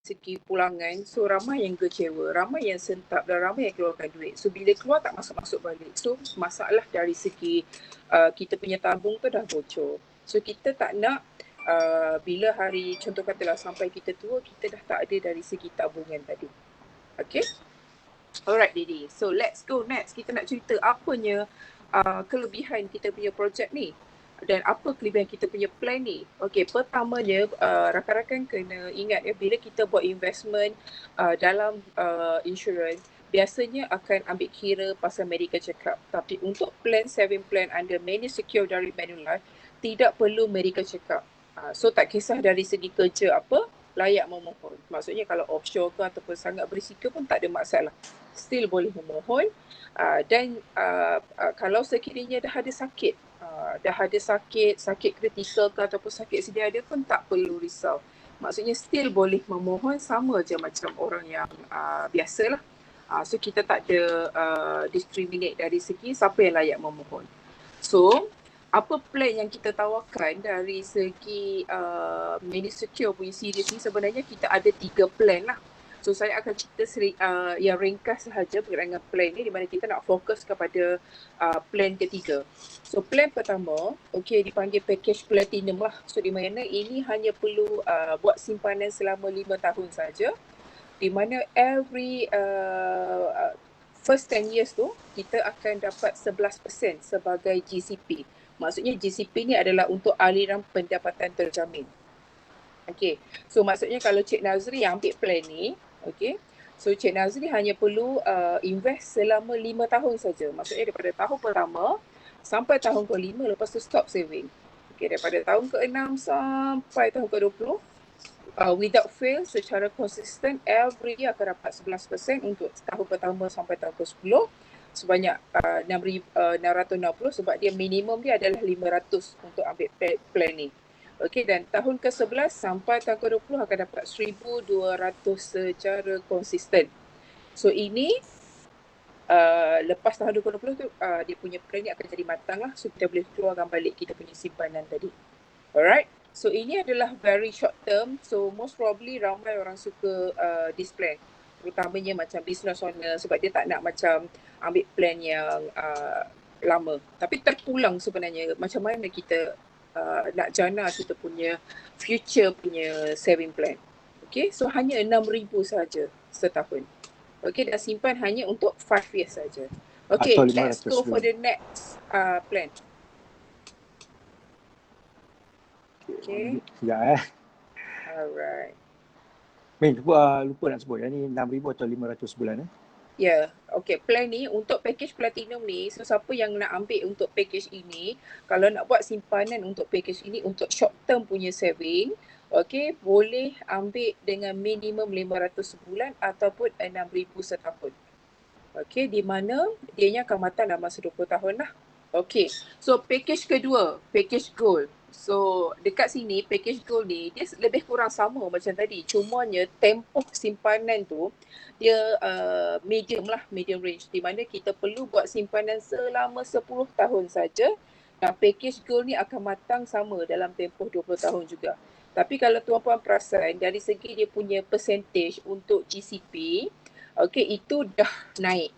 segi pulangan, so ramai yang kecewa, ramai yang sentap dan ramai yang keluarkan duit. So bila keluar tak masuk-masuk balik. So masalah dari segi kita punya tabung tu dah bocor. So kita tak nak bila hari, contoh katalah sampai kita tua, kita dah tak ada dari segi tabungan tadi. Okay? Alright Didi, so let's go next. Kita nak cerita apanya kelebihan kita punya projek ni dan apa kelebihan kita punya plan ni. Okay, pertamanya rakan-rakan kena ingat ya, bila kita buat investment dalam insurance, biasanya akan ambil kira pasal medical check-up. Tapi untuk plan, saving plan under Managed Secure dari Manulife, tidak perlu medical check-up. So tak kisah dari segi kerja apa, layak memohon. Maksudnya kalau offshore ke ataupun sangat berisiko pun tak ada masalah. Still boleh memohon. Dan kalau sekiranya dah ada sakit, sakit kritikal ke ataupun sakit sedia ada pun tak perlu risau. Maksudnya still boleh memohon, sama je macam orang yang biasalah. So kita tak ada discriminate dari segi siapa yang layak memohon. So apa plan yang kita tawarkan dari segi Managed Secure punya series ni, sebenarnya kita ada 3 plan lah. So saya akan cerita yang ringkas sahaja berkaitan dengan plan ni, di mana kita nak fokus kepada plan ketiga. So plan pertama, dipanggil package platinum lah. So di mana ini hanya perlu buat simpanan selama 5 tahun saja, di mana every first 10 years tu kita akan dapat 11% sebagai GCP. Maksudnya GCP ni adalah untuk aliran pendapatan terjamin. Okay, so maksudnya kalau Cik Nazri yang ambil plan ni, so Cik Nazri hanya perlu invest selama 5 tahun saja. Maksudnya daripada tahun pertama sampai tahun ke-5, lepas tu stop saving. Daripada tahun ke-6 sampai tahun ke-20, without fail, secara konsisten, every year akan dapat 11% untuk tahun pertama sampai tahun ke-10, sebanyak 6,660, sebab dia minimum dia adalah 500 untuk ambil plan ni. Dan tahun ke-11 sampai tahun ke-20 akan dapat 1,200 secara konsisten. So ini lepas tahun 2020 tu dia punya plan ni akan jadi matang lah. So kita boleh keluarkan balik kita punya simpanan tadi. Alright. So ini adalah very short term. So most probably ramai orang suka this plan. Terutamanya macam business owner, sebab dia tak nak macam ambil plan yang lama. Tapi terpulang sebenarnya macam mana kita nak jana kita punya future punya saving plan. So hanya 6,000 saja setahun. Dan simpan hanya untuk 5 years saja. Let's go for the next plan. Sekejap Alright. Min, lupa nak sebut. Yang ni 6,000 atau 500 sebulan Ya, plan ni untuk package platinum ni, so siapa yang nak ambil untuk package ini, kalau nak buat simpanan untuk package ini untuk short term punya saving, boleh ambil dengan minimum 500 sebulan ataupun 6,000 setahun. Di mana dianya akan matang dalam masa 20 tahun lah. So package kedua, package gold. So dekat sini package gold ni dia lebih kurang sama macam tadi, cumanya tempoh simpanan tu dia medium lah, medium range, di mana kita perlu buat simpanan selama 10 tahun saja. Dan package gold ni akan matang sama dalam tempoh 20 tahun juga. Tapi kalau tuan-puan perasan dari segi dia punya percentage untuk GCP, itu dah naik.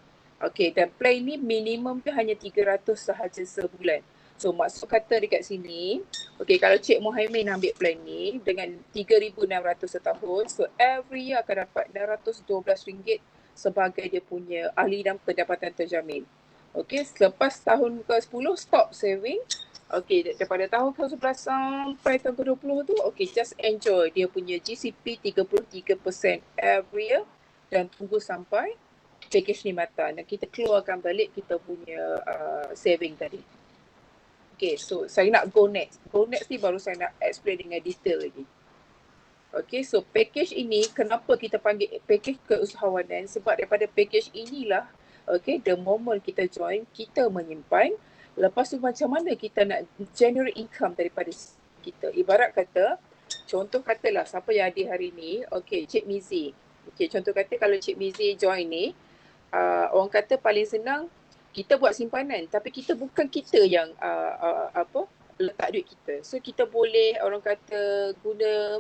Dan plan ni minimum dia hanya 300 sahaja sebulan. So maksud kata dekat sini, kalau Cik Mohaimin ambil plan ni dengan 3,600 setahun, so every year akan dapat RM612 sebagai dia punya aliran pendapatan terjamin. Selepas tahun ke-10 stop saving. Daripada tahun ke-11 sampai tahun ke-20 tu, just enjoy dia punya GCP 33% every year dan tunggu sampai package ni matang dan kita keluarkan balik kita punya saving tadi. So saya nak go next. Go next ni baru saya nak explain dengan detail lagi. So package ini, kenapa kita panggil package keusahawanan? Sebab daripada package inilah, the moment kita join, kita menyimpan. Lepas tu macam mana kita nak generate income daripada kita. Ibarat kata, contoh katalah siapa yang ada hari ni, Cik Mizi. Contoh kata kalau Cik Mizi join ni, orang kata paling senang, kita buat simpanan, tapi bukan kita yang letak duit kita. So kita boleh orang kata guna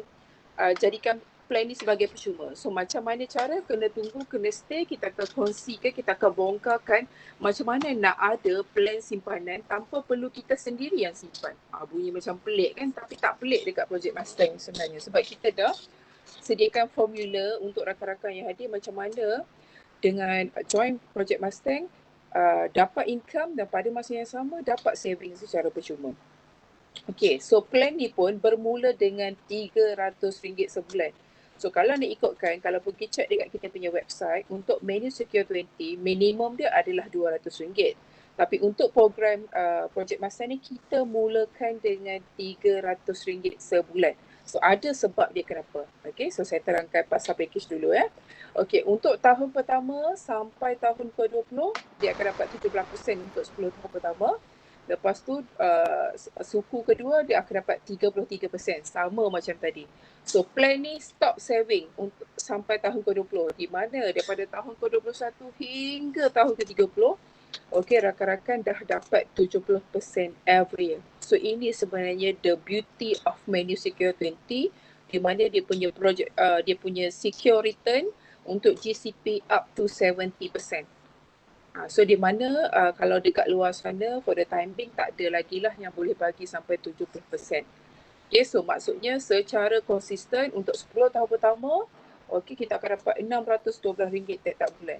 jadikan plan ni sebagai percuma. So macam mana cara, kena tunggu, kena stay, kita akan kongsikan, kita akan bongkarkan macam mana nak ada plan simpanan tanpa perlu kita sendiri yang simpan. Bunyi macam pelik kan, tapi tak pelik dekat Project Mustang sebenarnya. Sebab kita dah sediakan formula untuk rakan-rakan yang hadir macam mana dengan join Project Mustang dapat income dan pada masa yang sama dapat saving secara percuma. Okay, so plan ni pun bermula dengan RM300 sebulan. So kalau nak ikutkan, kalau pergi check dekat kita punya website, untuk Menu Secure 20, minimum dia adalah RM200. Tapi untuk program Project Mustang ni, kita mulakan dengan RM300 sebulan. So ada sebab dia kenapa. Okay, so saya terangkan pasal package dulu ya. Okay, untuk tahun pertama sampai tahun ke-20, dia akan dapat 17% untuk 10 tahun pertama. Lepas tu suku kedua dia akan dapat 33%, sama macam tadi. So plan ni stop saving untuk sampai tahun ke-20, di mana daripada tahun ke-21 hingga tahun ke-30, okey, rakan-rakan dah dapat 70% every year. So ini sebenarnya the beauty of Menu Secure 20, di mana dia punya project dia punya secure return untuk GCP up to 70%. So di mana kalau dekat luar sana for the time being tak ada lagi lah yang boleh bagi sampai 70%. Okay, so maksudnya secara konsisten untuk 10 tahun pertama, okay, kita akan dapat RM612 tiap bulan.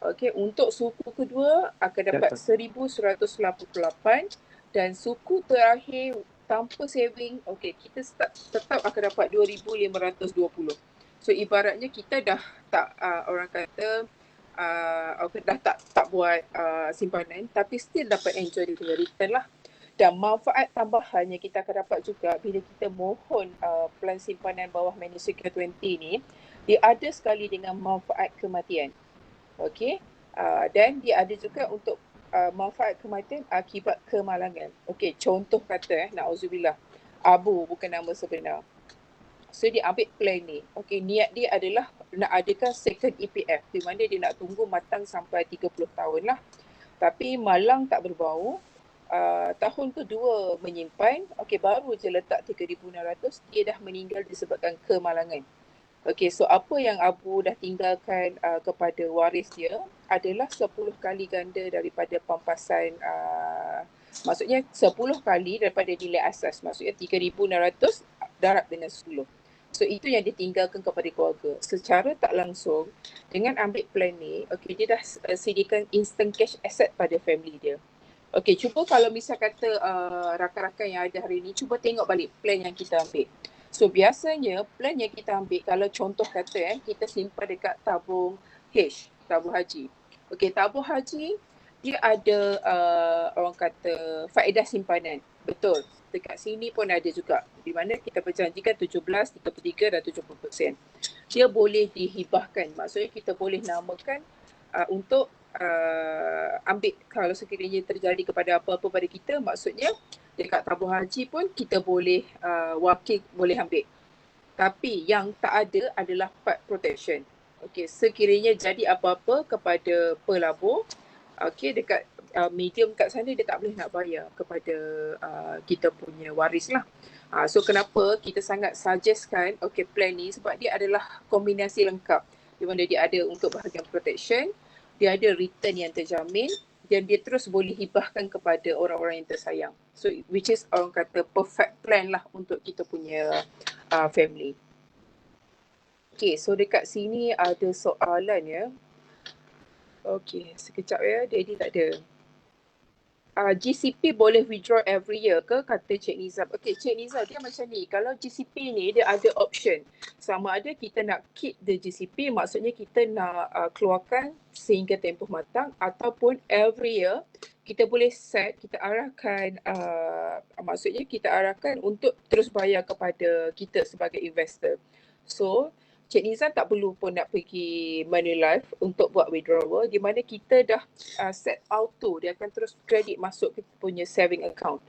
Okay, untuk suku kedua akan dapat RM1,188 dan suku terakhir tanpa saving, okay, kita tetap akan dapat RM2,520. So ibaratnya kita dah tak orang kata dah tak buat simpanan, tapi still dapat enjoy dia punya return lah. Dan manfaat tambahan yang kita akan dapat juga bila kita mohon plan simpanan bawah Menu Secure 20 ni, dia ada sekali dengan manfaat kematian. Okey, dan dia ada juga untuk manfaat kematian akibat kemalangan. Okey, contoh kata na'udzubillah, Abu bukan nama sebenar. So dia ambil plan ni. Okey, niat dia adalah nak adakan second EPF, di mana dia nak tunggu matang sampai 30 tahun lah. Tapi malang tak berbau. Tahun kedua menyimpan, okey, baru je letak 3,600, dia dah meninggal disebabkan kemalangan. Okey, so apa yang Abu dah tinggalkan kepada waris dia adalah 10 kali ganda daripada pampasan, maksudnya 10 kali daripada nilai asas, maksudnya 3,600 darab dengan 10. So itu yang ditinggalkan kepada keluarga. Secara tak langsung, dengan ambil plan ni, okay, dia dah sediakan instant cash asset pada family dia. Okay, cuba kalau misal kata rakan-rakan yang ada hari ni, cuba tengok balik plan yang kita ambil. So biasanya plan yang kita ambil, kalau contoh kata kita simpan dekat tabung H, tabung haji. Okay, tabung haji, dia ada orang kata faedah simpanan. Betul. Dekat sini pun ada juga, di mana kita berjanjikan 17, 33 dan 70%. Dia boleh dihibahkan, maksudnya kita boleh namakan untuk ambil kalau sekiranya terjadi kepada apa-apa pada kita, maksudnya dekat tabung haji pun kita boleh wakil boleh ambil. Tapi yang tak ada adalah part protection. Okey, sekiranya jadi apa-apa kepada pelabur, okey, dekat medium kat sana dia tak boleh nak bayar kepada kita punya waris lah. So kenapa kita sangat suggestkan plan ni, sebab dia adalah kombinasi lengkap, di mana dia ada untuk bahagian protection, dia ada return yang terjamin, dan dia terus boleh hibahkan kepada orang-orang yang tersayang. So which is orang kata perfect plan lah untuk kita punya family. Okay, so dekat sini ada soalan ya. Okay, sekejap ya, Daddy tak ada. GCP boleh withdraw every year ke, kata Cik Nizam. Okay, Cik Nizam, dia macam ni. Kalau GCP ni dia ada option. Sama ada kita nak keep the GCP, maksudnya kita nak keluarkan sehingga tempoh matang, ataupun every year kita boleh set, kita arahkan, maksudnya kita arahkan untuk terus bayar kepada kita sebagai investor. So, Cik Nizam tak perlu pun nak pergi Manulife untuk buat withdrawal, di mana kita dah set auto, dia akan terus kredit masuk kita punya saving account.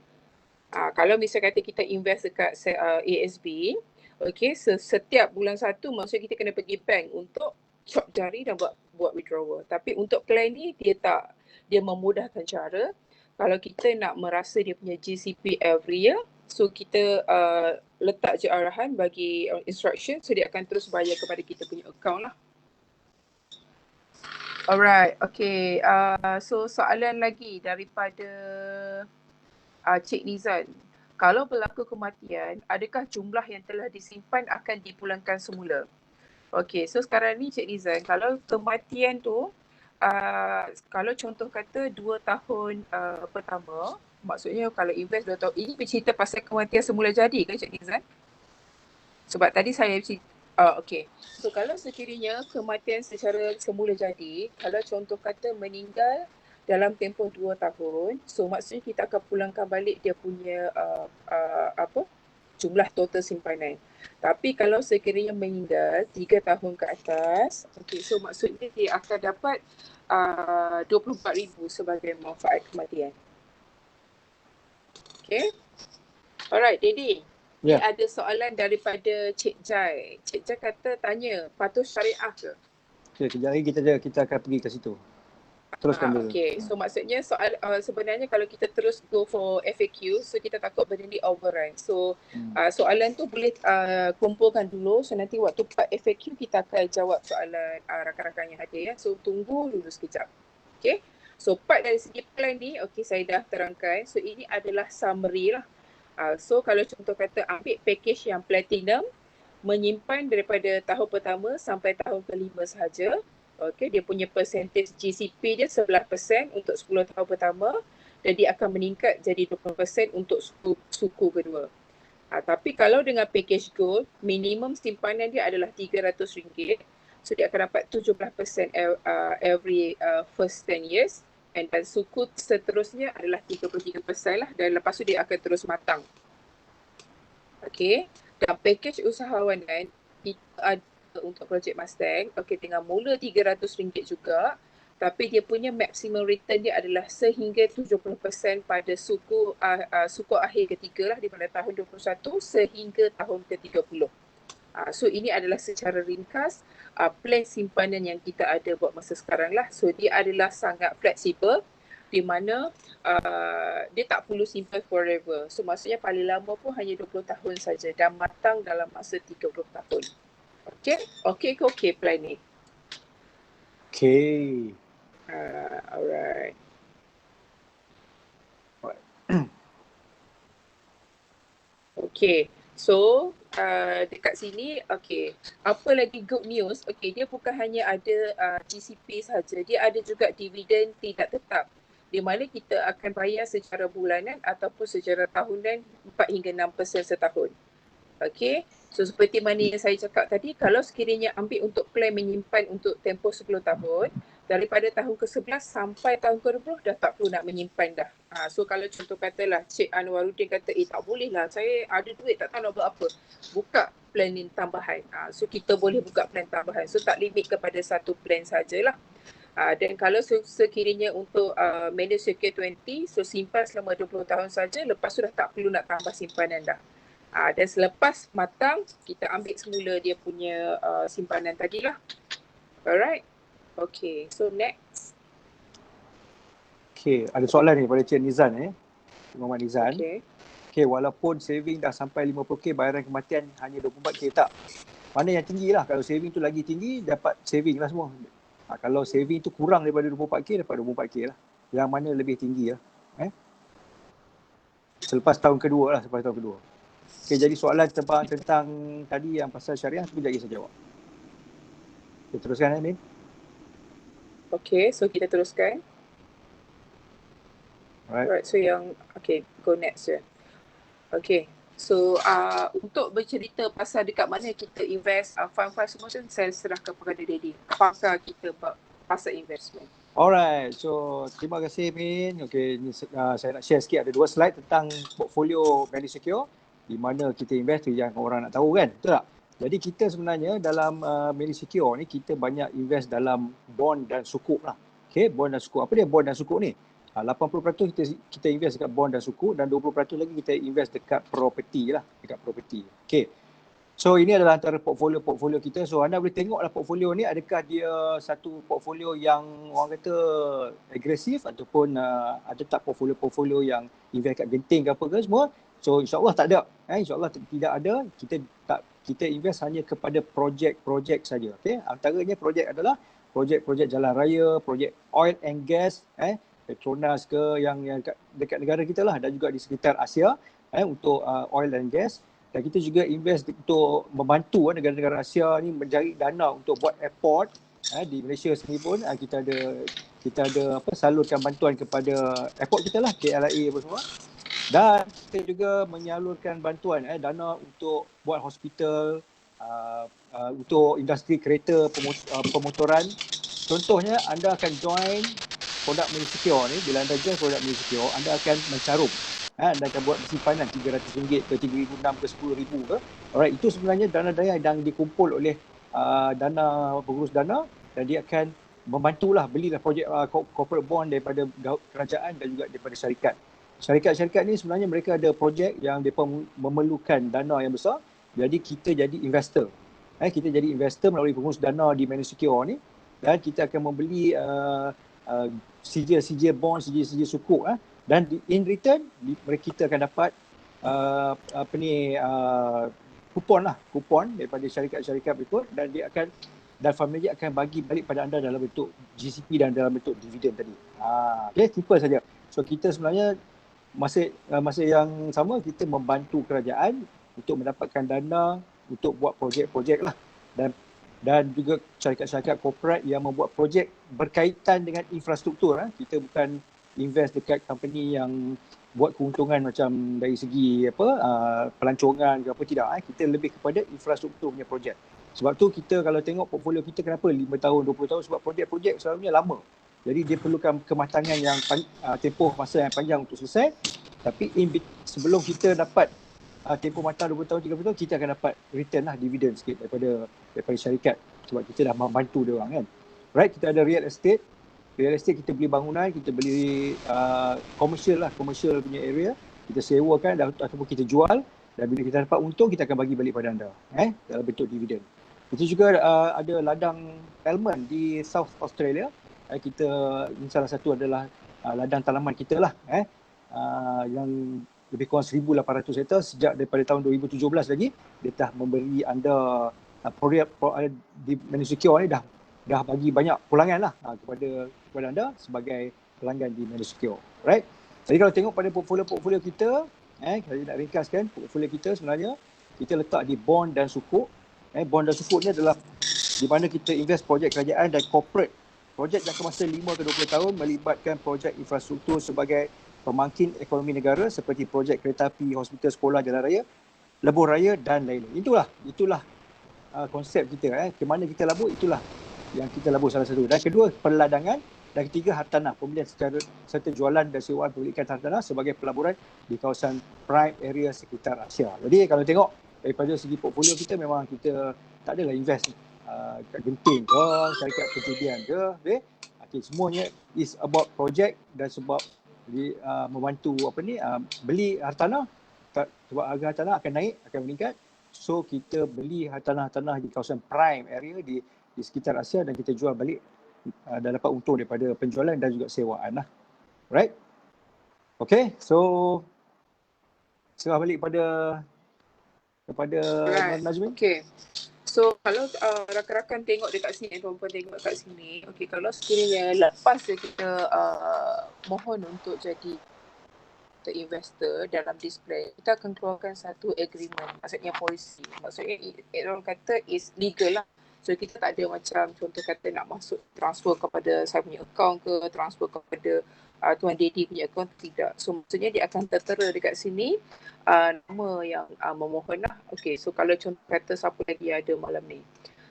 Kalau misal kata kita invest dekat ASB, okay, setiap bulan 1 maksudnya kita kena pergi bank untuk chop jari dan buat withdrawal. Tapi untuk plan ni dia memudahkan cara. Kalau kita nak merasa dia punya GCP every year, So kita letak je arahan bagi instruction, so dia akan terus bayar kepada kita punya account lah. Alright, okay. So soalan lagi daripada Cik Nizan. Kalau berlaku kematian, adakah jumlah yang telah disimpan akan dipulangkan semula? Okay, so sekarang ni Cik Nizan, kalau kematian tu, kalau contoh kata 2 tahun pertama, maksudnya kalau invest 2 tahun, ini bercerita pasal kematian semula jadi ke Cik Nizan? Sebab tadi saya okay. So kalau sekiranya kematian secara semula jadi, kalau contoh kata meninggal dalam tempoh 2 tahun, so maksudnya kita akan pulangkan balik dia punya jumlah total simpanan. Tapi kalau sekiranya meninggal 3 tahun ke atas, okay, so maksudnya dia akan dapat 24,000 sebagai manfaat kematian. Okay. Alright, Dedi. Ni ada soalan daripada Cik Jai. Cik Jai kata tanya, patuh syariah ke? Okay, kejap lagi kita akan pergi ke situ. Teruskan dulu. Okay, so maksudnya soal sebenarnya kalau kita terus go for FAQ, so kita takut benda ni overrun. So soalan tu boleh kumpulkan dulu, so nanti waktu part FAQ kita akan jawab soalan rakan-rakan yang ada ya. So tunggu dulu sekejap. Okay, so part dari segi plan ni, okay saya dah terangkan. So ini adalah summary lah. So kalau contoh kata ambil package yang platinum, menyimpan daripada tahun pertama sampai tahun kelima sahaja. Okay, dia punya percentage GCP dia 11% untuk 10 tahun pertama dan dia akan meningkat jadi 20% untuk suku kedua. Tapi kalau dengan package gold, minimum simpanan dia adalah RM300. So dia akan dapat 17% every first 10 years. Dan suku seterusnya adalah 33% lah, dan lepas tu dia akan terus matang. Okay, dan package usahawanan kita ada untuk projek Mustang, okay, dengan mula RM300 juga, tapi dia punya maximum return dia adalah sehingga 70% pada suku akhir ketiga lah, di mana tahun 21 sehingga tahun ke-30. So ini adalah secara ringkas plan simpanan yang kita ada buat masa sekarang lah. So dia adalah sangat fleksibel, di mana dia tak perlu simpan forever. So maksudnya paling lama pun hanya 20 tahun saja dan matang dalam masa 30 tahun. Okay, okay plan ni. Okay. Alright. Okay. So, dekat sini, okay, apa lagi good news, okay, dia bukan hanya ada GCP sahaja, dia ada juga dividen tidak tetap, di mana kita akan bayar secara bulanan ataupun secara tahunan 4 hingga 6% setahun. Okay, so seperti mana yang saya cakap tadi, kalau sekiranya ambil untuk plan menyimpan untuk tempoh 10 tahun, daripada tahun ke-11 sampai tahun ke-20 dah tak perlu nak menyimpan dah. So kalau contoh katalah Cik Anwaruddin kata, tak boleh lah, saya ada duit tak tahu nak buat apa. Buka plan tambahan. So kita boleh buka plan tambahan. So tak limit kepada satu plan sajalah. Dan kalau sekiranya untuk Managed Secure 20, so simpan selama 20 tahun saja, lepas tu dah tak perlu nak tambah simpanan dah. Dan selepas matang, kita ambil semula dia punya simpanan tadi lah. Alright. Okay, so next. Okay, ada soalan ni pada Cik Nizan Muhammad Nizan. Okay, walaupun saving dah sampai 50k, bayaran kematian hanya 24k, tak? Mana yang tinggi lah. Kalau saving tu lagi tinggi, dapat saving lah semua. Kalau saving tu kurang daripada 24k, dapat 24k lah. Yang mana lebih tinggi lah. Selepas tahun kedua lah, Okay, jadi soalan tentang tadi yang pasal syariah, sekejap lagi saya jawab. Okay, teruskan Min. Okay, so kita teruskan. Alright, so go next je. Okay, so untuk bercerita pasal dekat mana kita invest fund-fund semua tu, saya serahkan kepada Dedi, pakar kita pasal investment. Alright, so terima kasih Min. Okay, ni, saya nak share sikit, ada 2 slide tentang portfolio Managed Secure, di mana kita invest yang orang nak tahu kan, betul tak? Jadi kita sebenarnya dalam Managed Secure ni, kita banyak invest dalam bond dan sukuk lah. Okay, bond dan sukuk. Apa dia bond dan sukuk ni? 80% kita invest dekat bond dan sukuk, dan 20% lagi kita invest dekat property lah, Okay. So ini adalah antara portfolio kita. So anda boleh tengoklah portfolio ni, adakah dia satu portfolio yang orang kata agresif, ataupun ada tak portfolio yang invest kat genting ke apa ke semua. So insyaAllah tak ada. InsyaAllah tidak ada. Kita invest hanya kepada projek-projek saja. Okay? Antaranya projek adalah projek-projek jalan raya, projek oil and gas, Petronas ke yang dekat negara kita lah, dan juga di sekitar Asia untuk oil and gas. Dan kita juga invest untuk membantu negara-negara Asia ni mencari dana untuk buat airport. Di Malaysia sendiri pun kita ada salurkan bantuan kepada airport kita lah, KLIA apa semua. Dan kita juga menyalurkan bantuan dana untuk buat hospital, untuk industri kereta, pemotoran. Contohnya anda akan join produk Medisecure ni, bila anda join produk Medisecure, anda akan mencarum. Anda akan buat simpanan RM300 ke RM3,600 ke RM10,000 ke. Alright, itu sebenarnya dana-dana yang dikumpul oleh dana pengurus dana, dan dia akan membantulah belilah projek corporate bond daripada kerajaan dan juga daripada syarikat. Syarikat-syarikat ni sebenarnya mereka ada projek yang mereka memerlukan dana yang besar, jadi kita jadi investor. Kita jadi investor melalui pengurus dana di Medisecure ni, dan kita akan membeli sijil-sijil bond, sijil-sijil sukuk, dan in return kita akan dapat kupon daripada syarikat-syarikat berikut, dan family akan bagi balik pada anda dalam bentuk GCP dan dalam bentuk dividen tadi. Okay, simple saja. So kita sebenarnya masa yang sama kita membantu kerajaan untuk mendapatkan dana untuk buat projek-projek lah, dan juga syarikat-syarikat korporat yang membuat projek berkaitan dengan infrastruktur. Kita bukan invest dekat company yang buat keuntungan macam dari segi pelancongan ke apa, tidak. Kita lebih kepada infrastruktur punya projek. Sebab tu kita kalau tengok portfolio kita, kenapa 5 tahun, 20 tahun, sebab projek-projek selalunya lama. Jadi dia perlukan kematangan yang tempoh masa yang panjang untuk selesai. Tapi sebelum kita dapat tempoh matang 20 tahun, 30 tahun, kita akan dapat return lah, dividen sikit daripada syarikat. Sebab kita dah membantu dia orang kan. Right, kita ada real estate. Real estate kita beli bangunan, kita beli commercial punya area. Kita sewakan ataupun kita jual. Dan bila kita dapat untung, kita akan bagi balik pada anda dalam bentuk dividen. Itu juga ada ladang Elman di South Australia. Ini salah satu adalah ladang tanaman kita lah, yang lebih kurang 1,800 hektar sejak daripada tahun 2017 lagi. Dia dah memberi anda projek di Medisecure ni dah bagi banyak pulangan lah kepada anda sebagai pelanggan di Medisecure. Right? Jadi kalau tengok pada portfolio kita, kalau nak ringkaskan, portfolio kita sebenarnya kita letak di bond dan sukuk. Bond dan sukuk ni adalah di mana kita invest projek kerajaan dan corporate. Projek jangka masa 5 ke 20 tahun melibatkan projek infrastruktur sebagai pemangkin ekonomi negara seperti projek kereta api, hospital, sekolah, jalan raya, lebuh raya dan lain-lain. Itulah konsep kita. Ke mana kita labur, itulah yang kita labur salah satu. Dan kedua, peladangan. Dan ketiga, hartanah, pembelian serta jualan dan sewaan pemilikan hartanah sebagai pelaburan di kawasan prime area sekitar Asia. Jadi kalau tengok daripada segi portfolio kita, memang kita tak adalah invest kat Genting ke, syarikat perjudian ke, okay, semuanya is about project dan sebab membantu beli hartanah. Sebab harga hartanah akan naik, akan meningkat. So kita beli tanah-tanah di kawasan prime area di sekitar Asia dan kita jual balik dan dapat untung daripada penjualan dan juga sewaan lah. Right? Okay, so serah balik kepada Najmi. Okay. So kalau rakan-rakan tengok dekat sini, tuan-puan tengok dekat sini, okay, kalau sekiranya lepas kita mohon untuk jadi investor dalam display, kita akan keluarkan satu agreement, maksudnya polisi. Maksudnya orang kata is legal lah. So kita tak ada macam contoh kata nak masuk transfer kepada saya punya account ke, transfer kepada Tuan Dedi punya account, tidak. So maksudnya dia akan tertera dekat sini nama yang memohon lah. Okay, so kalau contoh kata siapa lagi ada malam ni.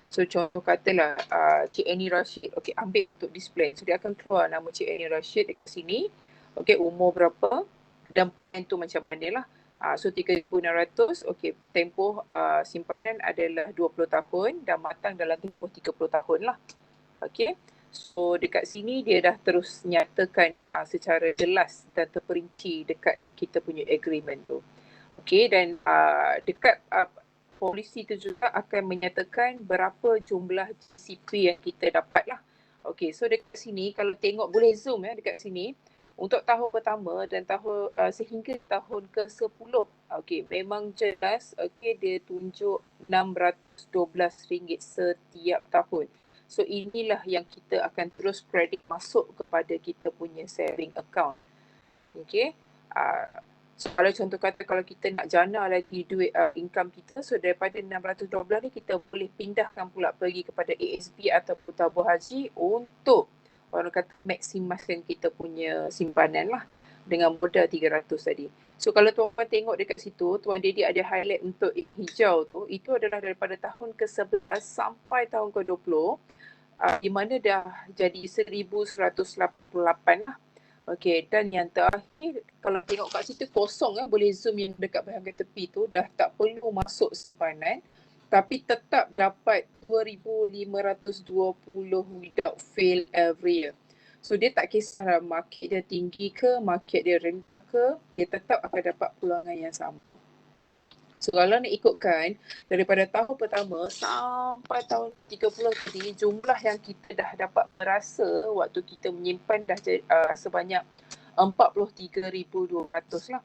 So contoh katalah Cik Annie Rashid, okay, ambil untuk display. So dia akan keluar nama Cik Annie Rashid dekat sini. Okay, umur berapa dan plan tu macam mana lah. So 3,600, okay, tempoh simpanan adalah 20 tahun dan matang dalam tempoh 30 tahun lah. Okay, so dekat sini dia dah terus nyatakan secara jelas dan terperinci dekat kita punya agreement tu. Okay, dan dekat polisi tu juga akan menyatakan berapa jumlah GCP yang kita dapat lah. Okay, so dekat sini kalau tengok, boleh zoom dekat sini. Untuk tahun pertama dan tahun sehingga tahun ke-10, memang jelas dia tunjuk RM612 setiap tahun. So inilah yang kita akan terus predict masuk kepada kita punya saving account. So kalau contoh kata kalau kita nak jana lagi duit income kita, so daripada $612 ni kita boleh pindahkan pula pergi kepada ASB ataupun tabung haji untuk orang kata maksimaskan kita punya simpanan lah dengan modal 300 tadi. So kalau tuan-tuan tengok dekat situ, Tuan Dedi ada highlight untuk hijau tu, itu adalah daripada tahun ke-11 sampai tahun ke-20 di mana dah jadi 1188 lah. Dan yang terakhir, kalau tengok kat situ kosong boleh zoom yang dekat bahagian tepi tu, dah tak perlu masuk simpanan tapi tetap dapat 2,520 without fail every year. So dia tak kisah market dia tinggi ke, market dia rendah ke, dia tetap akan dapat peluangan yang sama. So kalau nak ikutkan daripada tahun pertama sampai tahun 30 tadi, jumlah yang kita dah dapat merasa waktu kita menyimpan dah sebanyak 43,200 lah.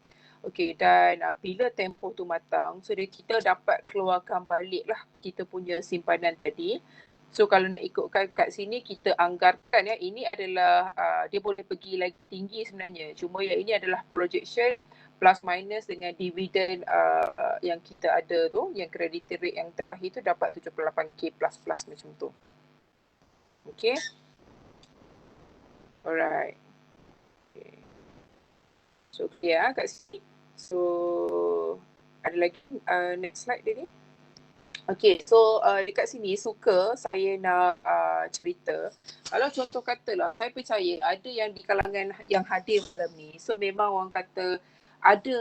Dan bila tempoh tu matang, so kita dapat keluarkan balik lah kita punya simpanan tadi. So kalau nak ikutkan kat sini, kita anggarkan ini adalah dia boleh pergi lagi tinggi sebenarnya. Cuma yang ini adalah projection plus minus dengan dividen yang kita ada tu, yang crediting rate yang terakhir tu dapat 78k plus macam tu. Alright. So clear kat sini. So ada lagi next slide dia ni. So dekat sini suka saya nak cerita. Kalau contoh katalah, saya percaya ada yang di kalangan yang hadir dalam ni, so memang orang kata ada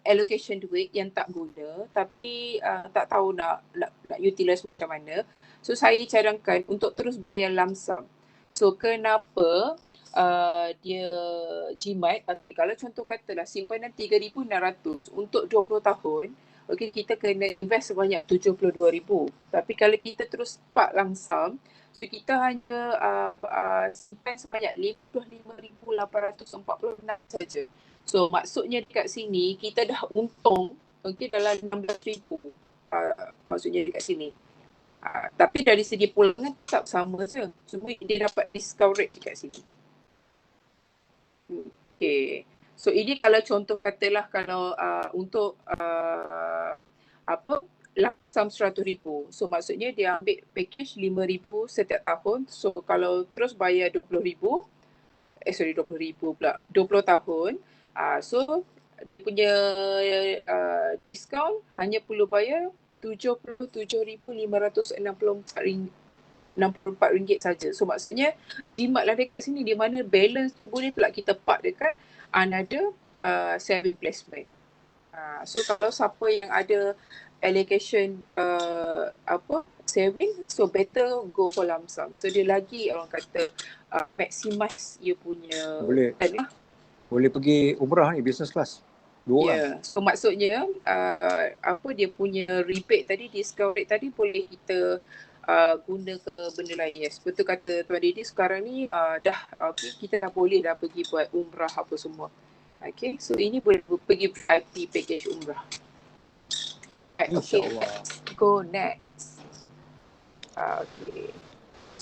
allocation duit yang tak guna tapi tak tahu nak utilize macam mana. So saya cadangkan untuk terus bayar lump sum. So kenapa dia jimat? Kalau contoh katalah simpanan 3,600 untuk 20 tahun, kita kena invest sebanyak 72,000. Tapi kalau kita terus park lump sum, so kita hanya simpan sebanyak 55,846 saja. So maksudnya dekat sini kita dah untung dalam 16,000 maksudnya dekat sini. Tapi dari segi pulangan tetap sama je. Cuma dia dapat discount rate dekat sini. So ini kalau contoh katalah kalau untuk lump sum 100,000. So maksudnya dia ambil package 5,000 setiap tahun. So kalau terus bayar 20,000 pula 20 tahun. So dia punya diskaun hanya perlu bayar RM77,564 saja. So maksudnya jimatlah dekat sini di mana balance boleh pula kita park dekat another saving placement. So kalau siapa yang ada allocation saving, so better go for lump sum. So dia lagi orang kata maximize dia punya boleh pergi umrah ni business class 2 orang. So maksudnya dia punya rebate tadi, discount rate tadi boleh kita guna ke benda lain. Yes, betul kata Tuan Dedi, sekarang ni kita dah boleh dah pergi buat umrah apa semua. So ini boleh pergi VIP package umrah. Let's go next.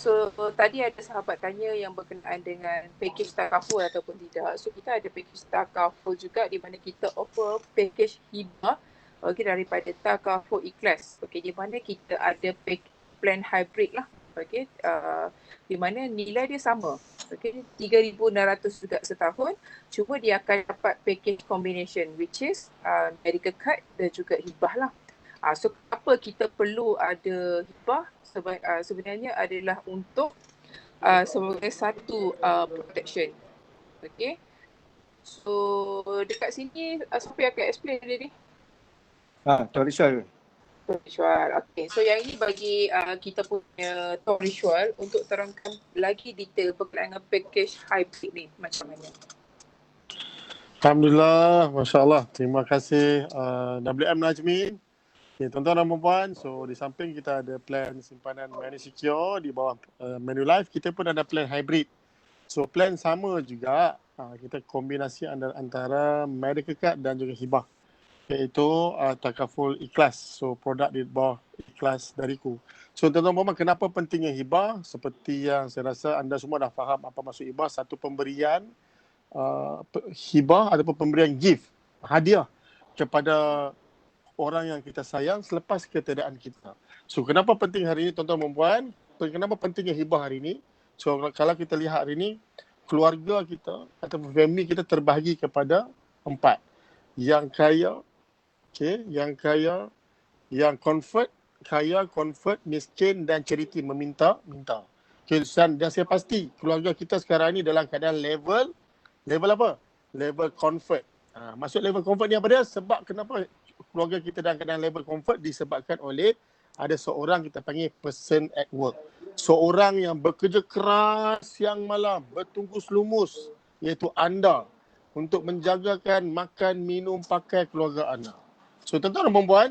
So tadi ada sahabat tanya yang berkenaan dengan package takaful ataupun tidak. So kita ada package takaful juga di mana kita offer package hibah daripada takaful ikhlas. Di mana kita ada plan hybrid lah. Di mana nilai dia sama. 3,600 juga setahun. Cuma dia akan dapat package combination which is medical card dan juga hibah lah. So apa kita perlu ada hibah? Sebenarnya adalah untuk sebagai satu protection. So dekat sini siapa yang akan explain tadi? Tuan Rishwal. So yang ini bagi kita punya Tuan Rishwal untuk terangkan lagi detail berkenaan dengan package hybrid ni macam mana. Alhamdulillah, Masya Allah. Terima kasih WM Najmin. Tuan-tuan dan puan-puan, so di samping kita ada plan simpanan Money Secure, di bawah Manulife kita pun ada plan hybrid. So plan sama juga, Kita kombinasi antara medical card dan juga hibah, iaitu takaful ikhlas. So produk di bawah ikhlas dariku. So tuan-tuan, kenapa pentingnya hibah? Seperti yang saya rasa anda semua dah faham apa maksud hibah. Satu pemberian hibah ataupun pemberian gift, hadiah kepada orang yang kita sayang selepas ketiadaan kita. So kenapa penting hari ini tuan-tuan dan puan? Kenapa pentingnya hibah hari ini? So kalau kita lihat hari ini, keluarga kita ataupun family kita terbahagi kepada 4. Yang kaya, yang kaya, yang comfort, miskin dan charity, meminta. Dan saya pasti keluarga kita sekarang ini dalam keadaan level apa? Level comfort. Maksud level comfort ni apa dia? Sebab kenapa keluarga kita dalam keadaan level comfort disebabkan oleh ada seorang kita panggil person at work. Seorang yang bekerja keras siang malam, bertungkus lumus, iaitu anda, untuk menjagakan makan, minum, pakai keluarga anda. So tuan-tuan dan puan,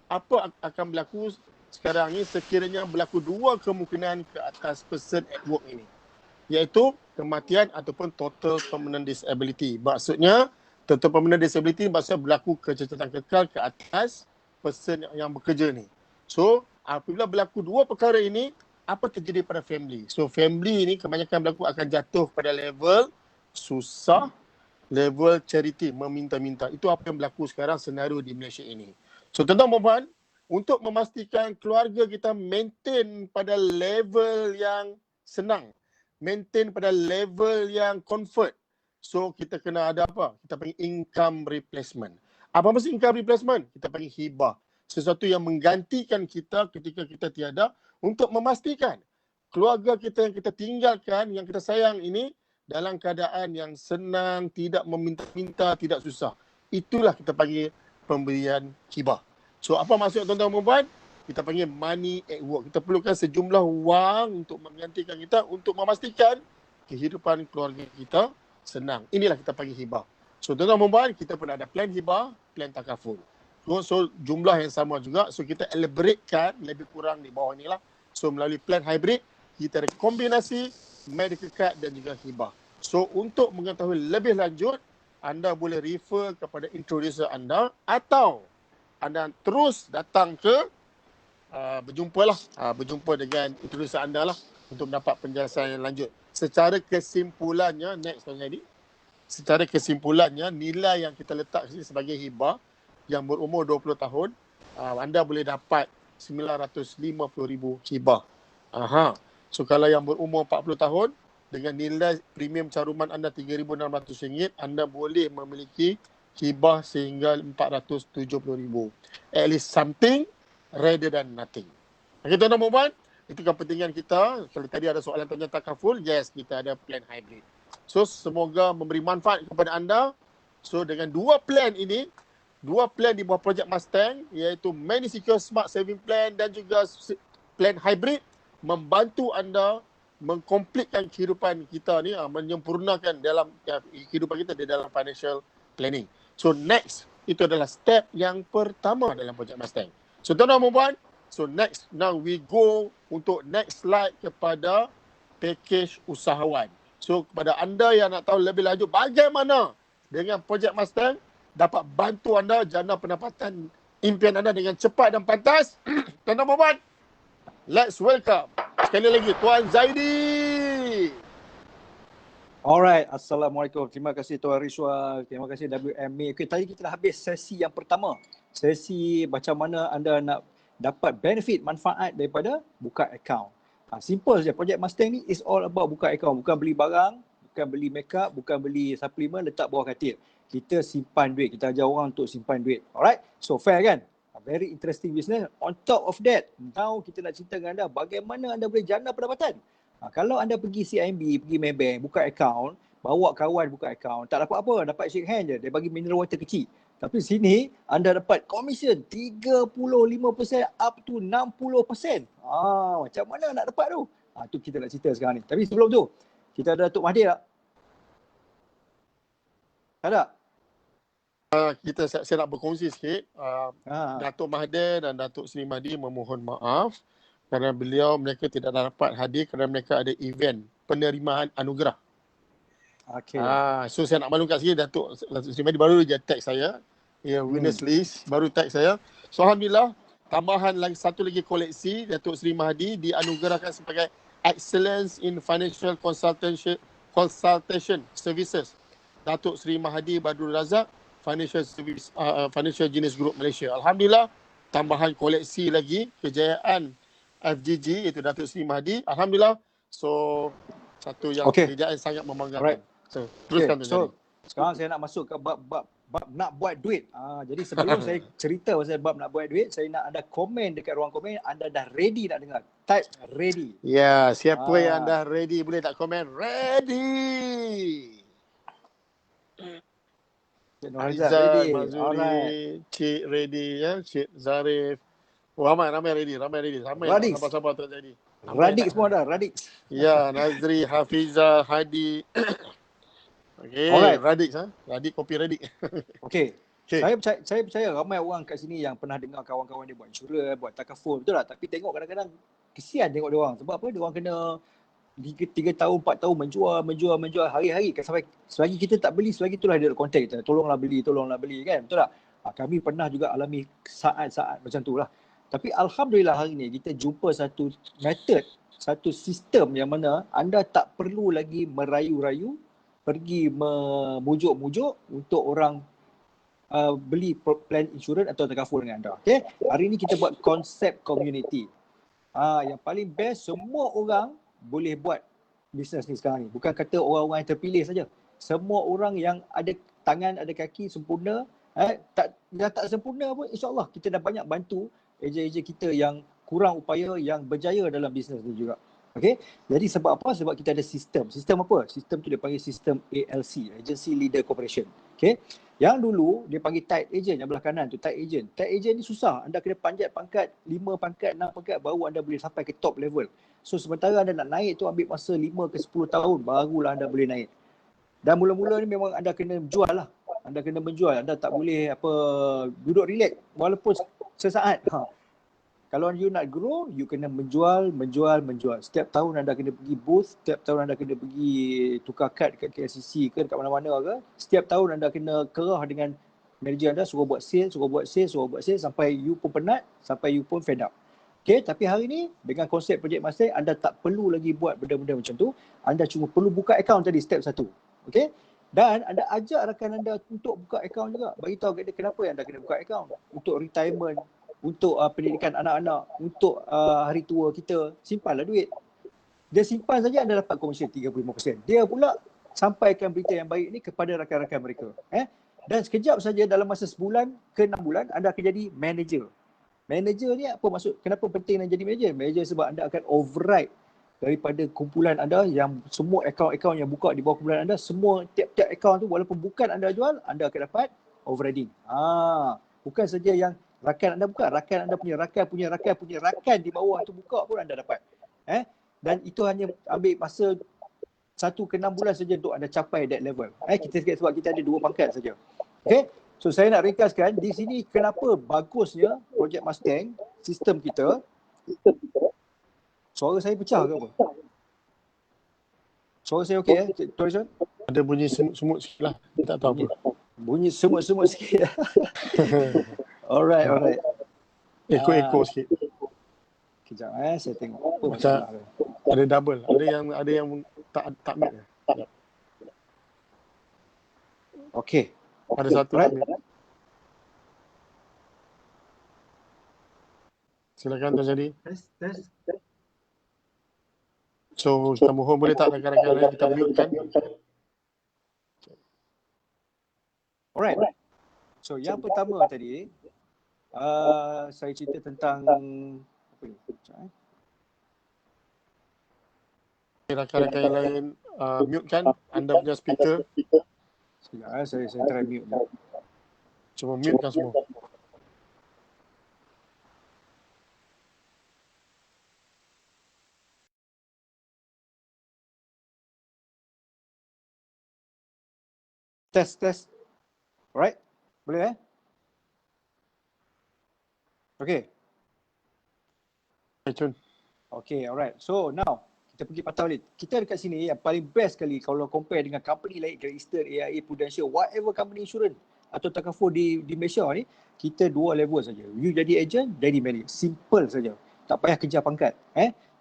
apa akan berlaku sekarang ni sekiranya berlaku 2 kemungkinan ke atas person at work ini, iaitu kematian ataupun total permanent disability. Maksudnya total permanent disability maksudnya berlaku kecacatan kekal ke atas person yang bekerja ni. So apabila berlaku 2 perkara ini, apa terjadi pada family? So family ni kebanyakan berlaku akan jatuh pada level susah, level charity, meminta-minta. Itu apa yang berlaku sekarang senario di Malaysia ini. So tuan-tuan dan puan, untuk memastikan keluarga kita maintain pada level yang senang, maintain pada level yang comfort, so kita kena ada apa? Kita panggil income replacement. Apa maksud income replacement? Kita panggil hibah. Sesuatu yang menggantikan kita ketika kita tiada, untuk memastikan keluarga kita yang kita tinggalkan, yang kita sayang ini dalam keadaan yang senang, tidak meminta-minta, tidak susah. Itulah kita panggil pemberian hibah. So apa maksud tuan-tuan dan puan? Kita panggil money at work. Kita perlukan sejumlah wang untuk menggantikan kita, untuk memastikan kehidupan keluarga kita senang. Inilah kita panggil hibah. So tuan-tuan dan puan, kita pun ada plan hibah, plan takaful. So jumlah yang sama juga. So kita elaboratekan lebih kurang di bawah inilah. So melalui plan hybrid, kita ada kombinasi medical card dan juga hibah. So untuk mengetahui lebih lanjut, anda boleh refer kepada introducer anda, atau anda terus datang ke berjumpa dengan introducer anda lah untuk mendapat penjelasan yang lanjut. Secara kesimpulannya, next Tuan Hadi, secara kesimpulannya, nilai yang kita letak sini sebagai hibah yang berumur 20 tahun, anda boleh dapat 950,000 hibah. So kalau yang berumur 40 tahun, dengan nilai premium caruman anda RM3,600, anda boleh memiliki hibah sehingga 470,000. At least something rather than nothing. Okay, tuan-tuan dan puan, itu kepentingan kita. Kalau tadi ada soalan tentang takaful, yes, kita ada plan hybrid. So semoga memberi manfaat kepada anda. So dengan 2 plan ini, 2 plan di bawah projek Mustang, iaitu Money Secure Smart Saving Plan dan juga plan hybrid, membantu anda mengkomplitkan kehidupan kita ni, menyempurnakan dalam kehidupan kita di dalam financial planning. So next, itu adalah step yang pertama dalam projek Mustang. So tuan-tuan dan puan, so next, now we go untuk next slide kepada package usahawan. So kepada anda yang nak tahu lebih lanjut bagaimana dengan projek Mustang dapat bantu anda jana pendapatan impian anda dengan cepat dan pantas, tuan-tuan dan puan, let's welcome sekali lagi Tuan Zaidi. Alright, Assalamualaikum. Terima kasih Tuan Rizwan. Terima kasih WMA. Okay, tadi kita dah habis sesi yang pertama. Sesi macam mana anda nak dapat benefit, manfaat daripada buka akaun. Simple saja. Projek Mustang ni is all about buka akaun. Bukan beli barang, bukan beli makeup, bukan beli suplemen letak bawah katil. Kita simpan duit. Kita ajar orang untuk simpan duit. Alright? So fair kan? Very interesting business. On top of that, now kita nak cerita dengan anda bagaimana anda boleh jana pendapatan. Kalau anda pergi CIMB, pergi Maybank, buka akaun, bawa kawan buka akaun, tak dapat apa, dapat shake hand je. Dia bagi mineral water kecil. Tapi sini anda dapat komisen 35% up to 60%. Macam mana nak dapat tu? Tu kita nak cerita sekarang ni. Tapi sebelum tu, kita ada Datuk Mahathir tak? Ada? Saya nak berkongsi sikit. Datuk Mahathir dan Datuk Seri Mahdi memohon maaf kerana mereka tidak dapat hadir kerana mereka ada event penerimaan anugerah. Okay. So saya nak maklumkan sikit, Datuk Seri Mahdi baru je text saya. Winners list baru text saya. So alhamdulillah, tambahan lagi satu lagi koleksi Datuk Seri Mahdi dianugerahkan sebagai Excellence in Financial Consultation Services. Datuk Seri Mahdi Badrul Razak, Financial Genius Group Malaysia. Alhamdulillah, tambahan koleksi lagi kejayaan FGG iaitu Datuk Seri Mahdi. Alhamdulillah. So satu yang kejayaan sangat membanggakan. So teruskan tu jadi. Sekarang saya nak masuk ke bab nak buat duit. Jadi sebelum saya cerita pasal bab nak buat duit, saya nak anda komen dekat ruang komen, anda dah ready nak dengar. Type ready. Ya, siapa yang dah ready boleh tak komen ready. Aizan, Mazuri, Cik ready ya, Cik Zarif. Ramai ready. Ramai sabar tak jadi. Radik semua dah, Radik. Ya, Nazri, Hafiza, Hadi. Okey, Radik Radik kopi Radik. Okey. Saya percaya ramai orang kat sini yang pernah dengar kawan-kawan dia buat insurans, buat takaful, betul tak? Tapi tengok kadang-kadang kesian tengok dia orang. Sebab apa? Dia orang kena 3 tahun, 4 tahun menjual hari-hari. Sampai selagi kita tak beli, selagi itulah dia kontak kita. Tolonglah beli kan? Betul tak? Kami pernah juga alami saat-saat macam tu lah. Tapi alhamdulillah hari ni kita jumpa satu method, satu sistem yang mana anda tak perlu lagi merayu-rayu, pergi memujuk-mujuk untuk orang beli plan insurans atau takaful dengan anda. Okay? Hari ni kita buat konsep community. Yang paling best, semua orang boleh buat bisnes ni sekarang ni. Bukan kata orang-orang yang terpilih saja. Semua orang yang ada tangan, ada kaki sempurna, yang tak sempurna pun insyaAllah kita dah banyak bantu ejen-ejen kita yang kurang upaya yang berjaya dalam bisnes ni juga. Okay? Jadi sebab apa? Sebab kita ada sistem. Sistem apa? Sistem tu dia panggil sistem ALC, Agency Leader Corporation. Okay? Yang dulu dia panggil tight agent, yang belah kanan tu tight agent. Tight agent ni susah. Anda kena panjat pangkat 5 pangkat, 6 pangkat baru anda boleh sampai ke top level. So sementara anda nak naik tu ambil masa 5 ke 10 tahun barulah anda boleh naik. Dan mula-mula ni memang anda kena jual lah. Anda kena menjual. Anda tak boleh duduk relax walaupun sesaat. Kalau you nak grow, you kena menjual. Setiap tahun anda kena pergi booth, setiap tahun anda kena pergi tukar kad dekat KLCC ke dekat mana-mana ke. Setiap tahun anda kena kerah dengan manager anda, suruh buat sale sampai you pun penat, sampai you pun fed up. Okay, tapi hari ni dengan konsep Project Master, anda tak perlu lagi buat benda-benda macam tu. Anda cuma perlu buka akaun tadi, step 1. Okay? Dan anda ajak rakan anda untuk buka akaun juga. Bagi tahu kat dia kenapa anda kena buka akaun. Untuk retirement, untuk pendidikan anak-anak, untuk hari tua kita, simpanlah duit. Dia simpan saja anda dapat komisen 35%. Dia pula sampaikan berita yang baik ni kepada rakan-rakan mereka. Dan sekejap saja dalam masa sebulan ke 6 bulan anda akan jadi manager. Manager ni apa maksud? Kenapa penting nak jadi manager? Manager sebab anda akan override daripada kumpulan anda yang semua akaun-akaun yang buka di bawah kumpulan anda, semua tiap-tiap akaun tu walaupun bukan anda jual, anda akan dapat overriding. Bukan saja yang rakan anda buka, rakan anda punya rakan di bawah tu buka pun anda dapat. Dan itu hanya ambil masa 1 ke 6 bulan saja untuk anda capai that level. Kita sebab kita ada 2 pangkat saja. Okay? So saya nak ringkaskan di sini kenapa bagusnya Project Mustang, sistem kita. Suara saya pecah ke apa? Suara saya okey Tuan Rizwan? Ada bunyi semut sikit lah. Tak tahu apa. Bunyi semut-semut sikit. Alright. Eko sikit. Kejap saya tengok apa macam ada double. Ada yang tak mute. Okey. Ada satu tak mute. Silakan Tuan Jadi. Test. So kita mohon boleh tak rakan-rakan lain kita mute kan? Alright. So yang pertama tadi saya cerita tentang apa ni? Rakan-rakan yang lain mute kan anda punya speaker. Sekejap saya try mute. Cuma mute kan semua. Test. Alright. Boleh Okay. Cun. Okay, alright. So now Kita pergi patah balik. Kita dekat sini yang paling best sekali kalau compare dengan company lain, Great Eastern, AIA, Prudential, whatever company insurance atau takaful di Malaysia ni, kita 2 level saja. You jadi agent, jadi manager. Simple saja. Tak payah kejar pangkat.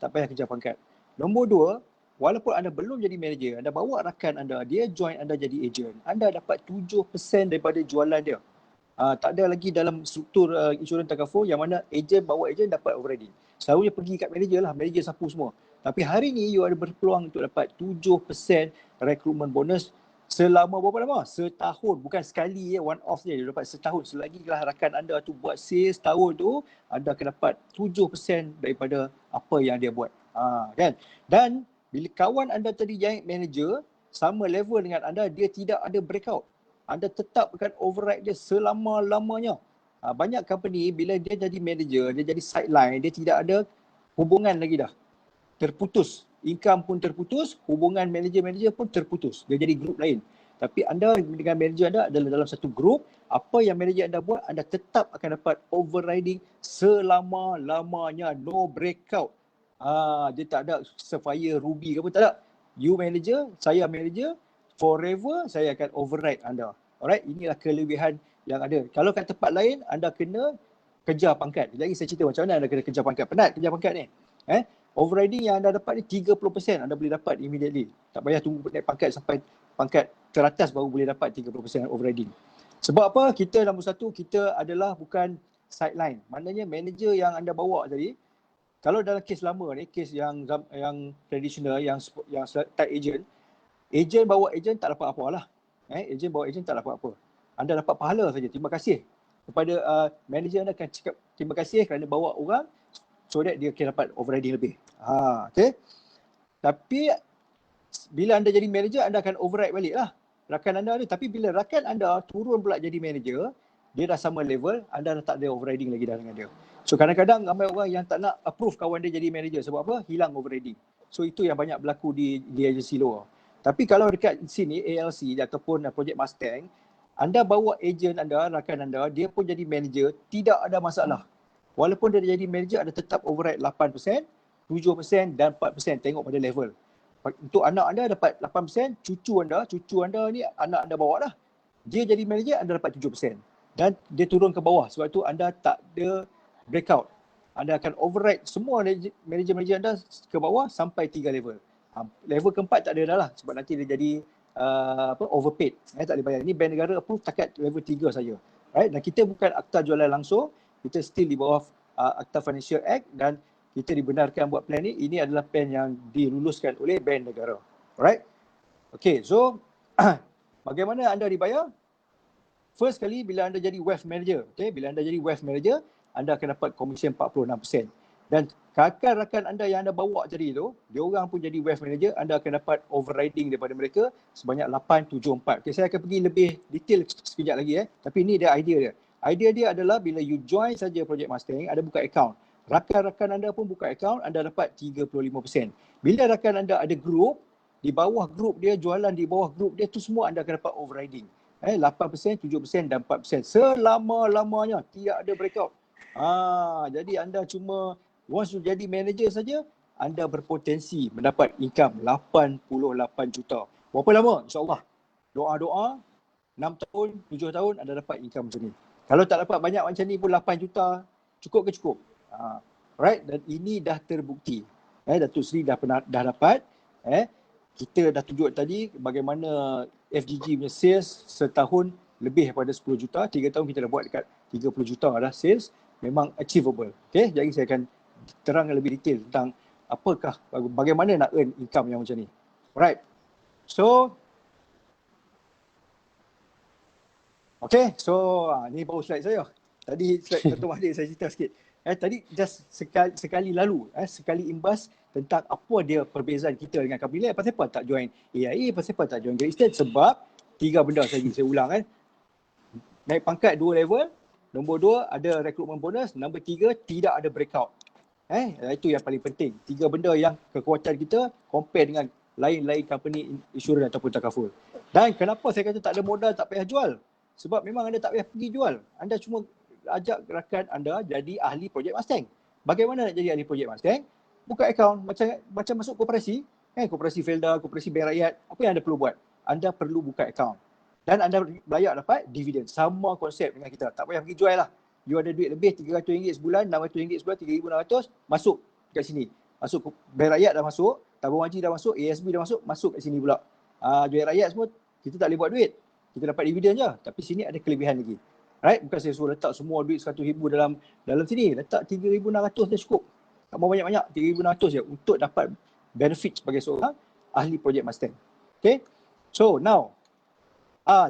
Tak payah kejar pangkat. Nombor 2, walaupun anda belum jadi manager, anda bawa rakan anda, dia join anda jadi agent, anda dapat 7% daripada jualan dia. Tak ada lagi dalam struktur insurans takaful yang mana agent bawa agent dapat overriding. Selalunya pergi kat manager lah, manager sapu semua. Tapi hari ni you ada berpeluang untuk dapat 7% rekrutmen bonus selama berapa lama? Setahun. Bukan sekali one off je. Dia dapat setahun. Selagi lah rakan anda tu buat sales tahun tu, anda akan dapat 7% daripada apa yang dia buat. Kan? Dan bila kawan anda tadi yang manager, sama level dengan anda, dia tidak ada breakout. Anda tetap akan override dia selama-lamanya. Banyak company bila dia jadi manager, dia jadi sideline, dia tidak ada hubungan lagi dah. Terputus. Income pun terputus, hubungan manager-manager pun terputus. Dia jadi grup lain. Tapi anda dengan manager anda adalah dalam satu grup, apa yang manager anda buat, anda tetap akan dapat overriding selama-lamanya. No breakout. Dia tak ada sapphire, ruby ke apa, tak ada. You manager, saya manager, forever saya akan override anda. Alright, inilah kelebihan yang ada. Kalau kat tempat lain, anda kena kejar pangkat. Lagi saya cerita macam mana anda kena kejar pangkat. Penat kejar pangkat ni. Overriding yang anda dapat ni 30% anda boleh dapat immediately. Tak payah tunggu naik pangkat sampai pangkat teratas baru boleh dapat 30% overriding. Sebab apa? Kita nombor satu, kita adalah bukan sideline. Maknanya manager yang anda bawa tadi, kalau dalam kes lama ni, kes yang traditional, yang tight agent, agent bawa agent tak dapat apa lah. Agent bawa agent tak dapat apa. Anda dapat pahala saja. Terima kasih kepada manager anda akan cakap terima kasih kerana bawa orang so that dia akan dapat overriding lebih. Okay. Tapi bila anda jadi manager, anda akan override balik lah rakan anda ni. Tapi bila rakan anda turun pula jadi manager, dia dah sama level, anda dah tak ada overriding lagi dah dengan dia. So kadang-kadang ramai orang yang tak nak approve kawan dia jadi manager. Sebab apa? Hilang overriding. So itu yang banyak berlaku di agency law. Tapi kalau dekat sini ALC ataupun Project Mustang, anda bawa agent anda, rakan anda, dia pun jadi manager, tidak ada masalah. Walaupun dia jadi manager, ada tetap override 8%, 7% dan 4%. Tengok pada level. Untuk anak anda dapat 8%, cucu anda ni anak anda bawa dah. Dia jadi manager, anda dapat 7%. Dan dia turun ke bawah. Sebab tu anda tak ada breakout. Anda akan override semua manager-manager anda ke bawah sampai 3 level. Level keempat tak ada dah lah. Sebab nanti dia jadi overpaid. Tak boleh bayar. Ini bank negara approve takat level 3 saja. Right? Dan kita bukan akta jualan langsung. Kita still di bawah Akta Financial Act dan kita dibenarkan buat plan ni. Ini adalah plan yang diluluskan oleh bank negara. Alright? Okay, so bagaimana anda dibayar? First kali bila anda jadi wealth manager. Okay, bila anda jadi wealth manager, anda akan dapat komisen 46%. Dan rakan-rakan anda yang anda bawa tadi tu, diorang pun jadi wealth manager, anda akan dapat overriding daripada mereka sebanyak 874. Okay, saya akan pergi lebih detail sekejap lagi. Tapi ini dia idea dia. Idea dia adalah bila you join saja Project Mustang, ada buka account. Rakan-rakan anda pun buka account, anda dapat 35%. Bila rakan anda ada group, di bawah group dia, jualan di bawah group dia tu semua anda akan dapat overriding. 8%, 7% dan 4%. Selama-lamanya tidak ada breakout. Jadi anda cuma once you jadi manager saja, anda berpotensi mendapat income 88 juta. Berapa lama? InsyaAllah. Doa-doa, 6 tahun, 7 tahun anda dapat income macam ni. Kalau tak dapat banyak macam ni pun 8 juta, cukup ke cukup? Right? Dan ini dah terbukti. Datuk Seri dah dapat. Kita dah tunjuk tadi bagaimana FGG punya sales setahun lebih daripada 10 juta. 3 tahun kita dah buat dekat 30 juta dah sales. Memang achievable. Okay? Jadi saya akan terangkan lebih detail tentang apakah, bagaimana nak earn income yang macam ni. Alright. So, okay, so ni baru slide saya. Tadi slide Dr. Mahdi saya cerita sikit. Tadi just sekali lalu, sekali imbas tentang apa dia perbezaan kita dengan company lain. Pasal apa tak join AIA, pasal apa tak join Great Eastern? Sebab 3 benda saya ulang. Naik pangkat 2 level. Nombor 2 ada rekrutmen bonus. Nombor 3 tidak ada breakout. Itu yang paling penting. 3 benda yang kekuatan kita compare dengan lain-lain company insurans ataupun takaful. Dan kenapa saya kata tak ada modal, tak payah jual? Sebab memang anda tak payah pergi jual. Anda cuma ajak rakan anda jadi ahli Project Mustang. Bagaimana nak jadi ahli Project Mustang? buka akaun macam masuk koperasi, koperasi Felda, koperasi Bank Rakyat, apa yang anda perlu buat? Anda perlu buka akaun. Dan anda layak dapat dividen. Sama konsep dengan kita. Tak payah pergi jual lah. You ada duit lebih RM300 sebulan, RM600 sebulan, RM3,600, masuk kat sini. Masuk Bank Rakyat dah masuk, tabung haji dah masuk, ASB dah masuk kat sini pula. Duit rakyat semua, kita tak boleh buat duit. Kita dapat dividen je. Tapi sini ada kelebihan lagi. Right? Bukan saya suruh letak semua duit RM100,000 dalam sini. Letak RM3,600 dah cukup. Tak mau banyak-banyak, RM3,600 je untuk dapat benefit sebagai seorang ahli Project Mustang. Okay? So now,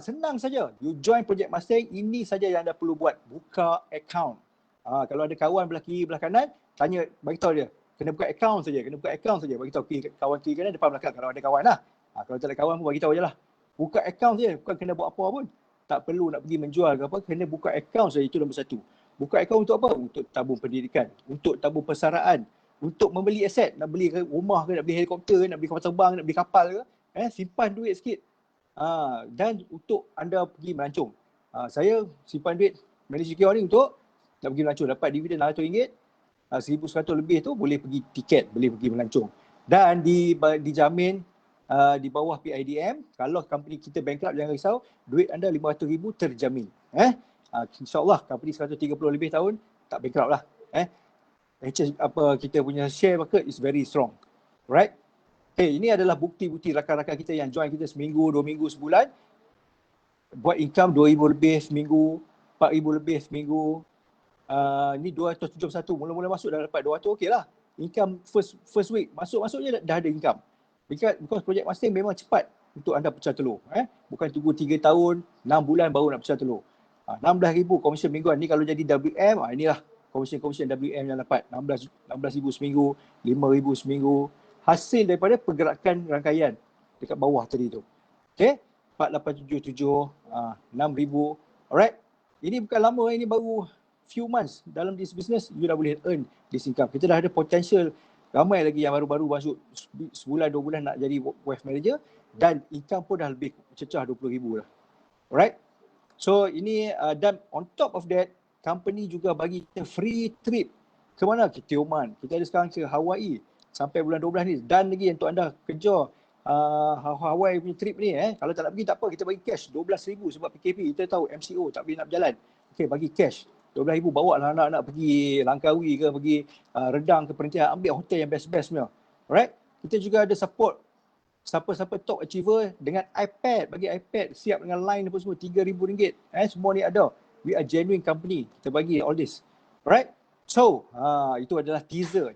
senang saja. You join Project Mustang, ini saja yang anda perlu buat. Buka account. Kalau ada kawan belah kiri, belah kanan, tanya, bagi tahu dia. Kena buka account saja, Bagi tahu kawan kiri kanan, depan belakang kalau ada kawan lah. Kalau tak ada kawan pun bagi tahu je lah. Buka account saja, bukan kena buat apa pun. Tak perlu nak pergi menjual ke apa, kena buka account saja, itu nombor satu. Buka akaun untuk apa? Untuk tabung pendidikan, untuk tabung persaraan, untuk membeli aset, nak beli rumah ke, nak beli helikopter ke, nak beli kapal terbang, nak beli kapal ke, simpan duit sikit. Dan untuk anda pergi melancong. Saya simpan duit Malaysia Secure ni untuk nak pergi melancong, dapat dividen RM100, RM1,100 lebih tu boleh pergi tiket, boleh pergi melancong. Dan dijamin di bawah PIDM, kalau company kita bankrupt jangan risau, duit anda RM500,000 terjamin. InsyaAllah company 130 lebih tahun tak bankrupt lah. Kita punya share market is very strong. Right? Ini adalah bukti-bukti rakan-rakan kita yang join kita seminggu, 2 minggu, sebulan. Buat income RM2,000 lebih seminggu, RM4,000 lebih seminggu. Ni 271, mula-mula masuk dah dapat 200, okey lah. Income first week, masuk je dah ada income. Because Project Mustang memang cepat untuk anda pecah telur. Bukan tunggu 3 tahun, 6 bulan baru nak pecah telur. RM16,000 komisen mingguan. Ni kalau jadi WM, inilah komisen WM yang dapat. RM16,000 seminggu, RM5,000 seminggu. Hasil daripada pergerakan rangkaian dekat bawah tadi tu. Okay, 4877, RM6,000. Alright. Ini bukan lama, ini baru few months dalam this business, you dah boleh earn this income. Kita dah ada potential, ramai lagi yang baru-baru masuk sebulan, 2 bulan nak jadi wealth manager, dan income pun dah lebih cecah RM20,000 dah. Alright. So ini dan on top of that, company juga bagi kita free trip. Ke mana? Ke Tioman. Kita ada sekarang ke Hawaii sampai bulan 12 ni. Dan lagi untuk anda kerja Hawaii punya trip ni, kalau tak nak pergi tak apa, kita bagi cash RM12,000 sebab PKP. Kita tahu MCO tak boleh nak berjalan. Okey, bagi cash RM12,000, bawa lah anak-anak pergi Langkawi ke, pergi Redang ke Perhentian, ambil hotel yang best-best punya. Alright. Kita juga ada support siapa-siapa top achiever dengan iPad, bagi iPad siap dengan line apa semua, RM3,000. Semua ni ada. We are genuine company. Kita bagi all this. Alright. So, itu adalah teaser.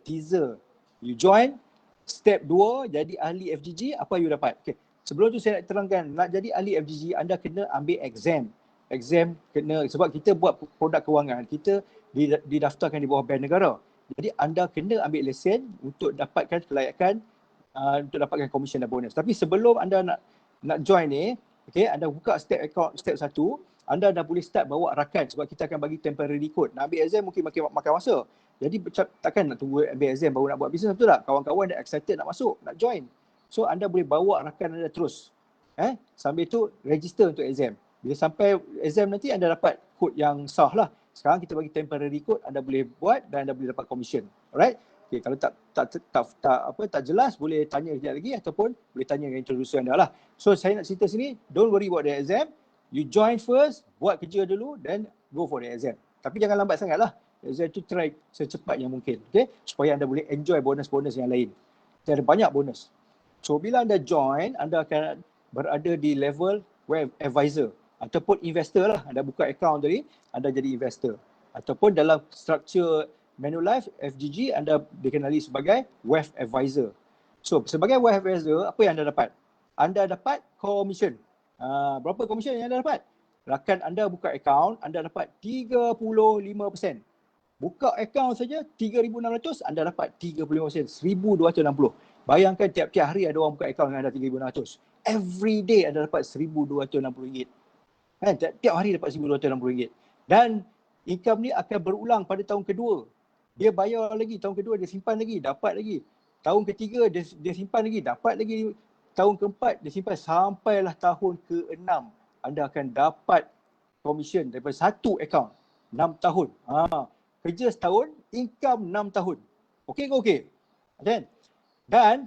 You join, step 2, jadi ahli FGG, apa you dapat? Okay. Sebelum tu saya nak terangkan, nak jadi ahli FGG, anda kena ambil exam. Exam kena, sebab kita buat produk kewangan, kita didaftarkan di bawah Bank Negara. Jadi anda kena ambil lesen untuk dapatkan kelayakan, untuk dapatkan komisen dan bonus. Tapi sebelum anda nak join ni, okay, anda buka step account, step 1, anda dah boleh start bawa rakan sebab kita akan bagi temporary code. Nak ambil exam mungkin makan masa. Jadi takkan nak tunggu ambil exam baru nak buat bisnes, betul tak? Kawan-kawan dah excited nak masuk, nak join. So anda boleh bawa rakan anda terus. Sambil tu register untuk exam. Bila sampai exam nanti anda dapat kod yang sah lah. Sekarang kita bagi temporary code, anda boleh buat dan anda boleh dapat commission. Alright? Okay, kalau tak jelas boleh tanya sekejap lagi ataupun boleh tanya dengan introducer anda lah. So saya nak cerita sini, don't worry about the exam. You join first, buat kerja dulu, then go for the exam. Tapi jangan lambat sangat lah. Exam tu try secepat yang mungkin. Okay? Supaya anda boleh enjoy bonus-bonus yang lain. Kita ada banyak bonus. So bila anda join, anda akan berada di level web advisor ataupun investor lah. Anda buka account tadi, anda jadi investor. Ataupun dalam structure Manulife, FGG, anda dikenali sebagai wealth advisor. So sebagai wealth advisor, apa yang anda dapat? Anda dapat commission. Berapa commission yang anda dapat? Rakan anda buka account, anda dapat 35%. Buka account saja RM3,600, anda dapat 35%, RM1,260. Bayangkan tiap-tiap hari ada orang buka account dengan anda RM3,600. Every day anda dapat RM1,260. Tiap hari dapat RM1,260. Dan income ni akan berulang pada tahun kedua. Dia bayar lagi, tahun kedua dia simpan lagi, dapat lagi. Tahun ketiga dia simpan lagi, dapat lagi. Tahun keempat dia simpan sampailah tahun ke-6. Anda akan dapat commission daripada satu account. 6 tahun. Kerja setahun, income 6 tahun. Okey ke okey? Kan? Dan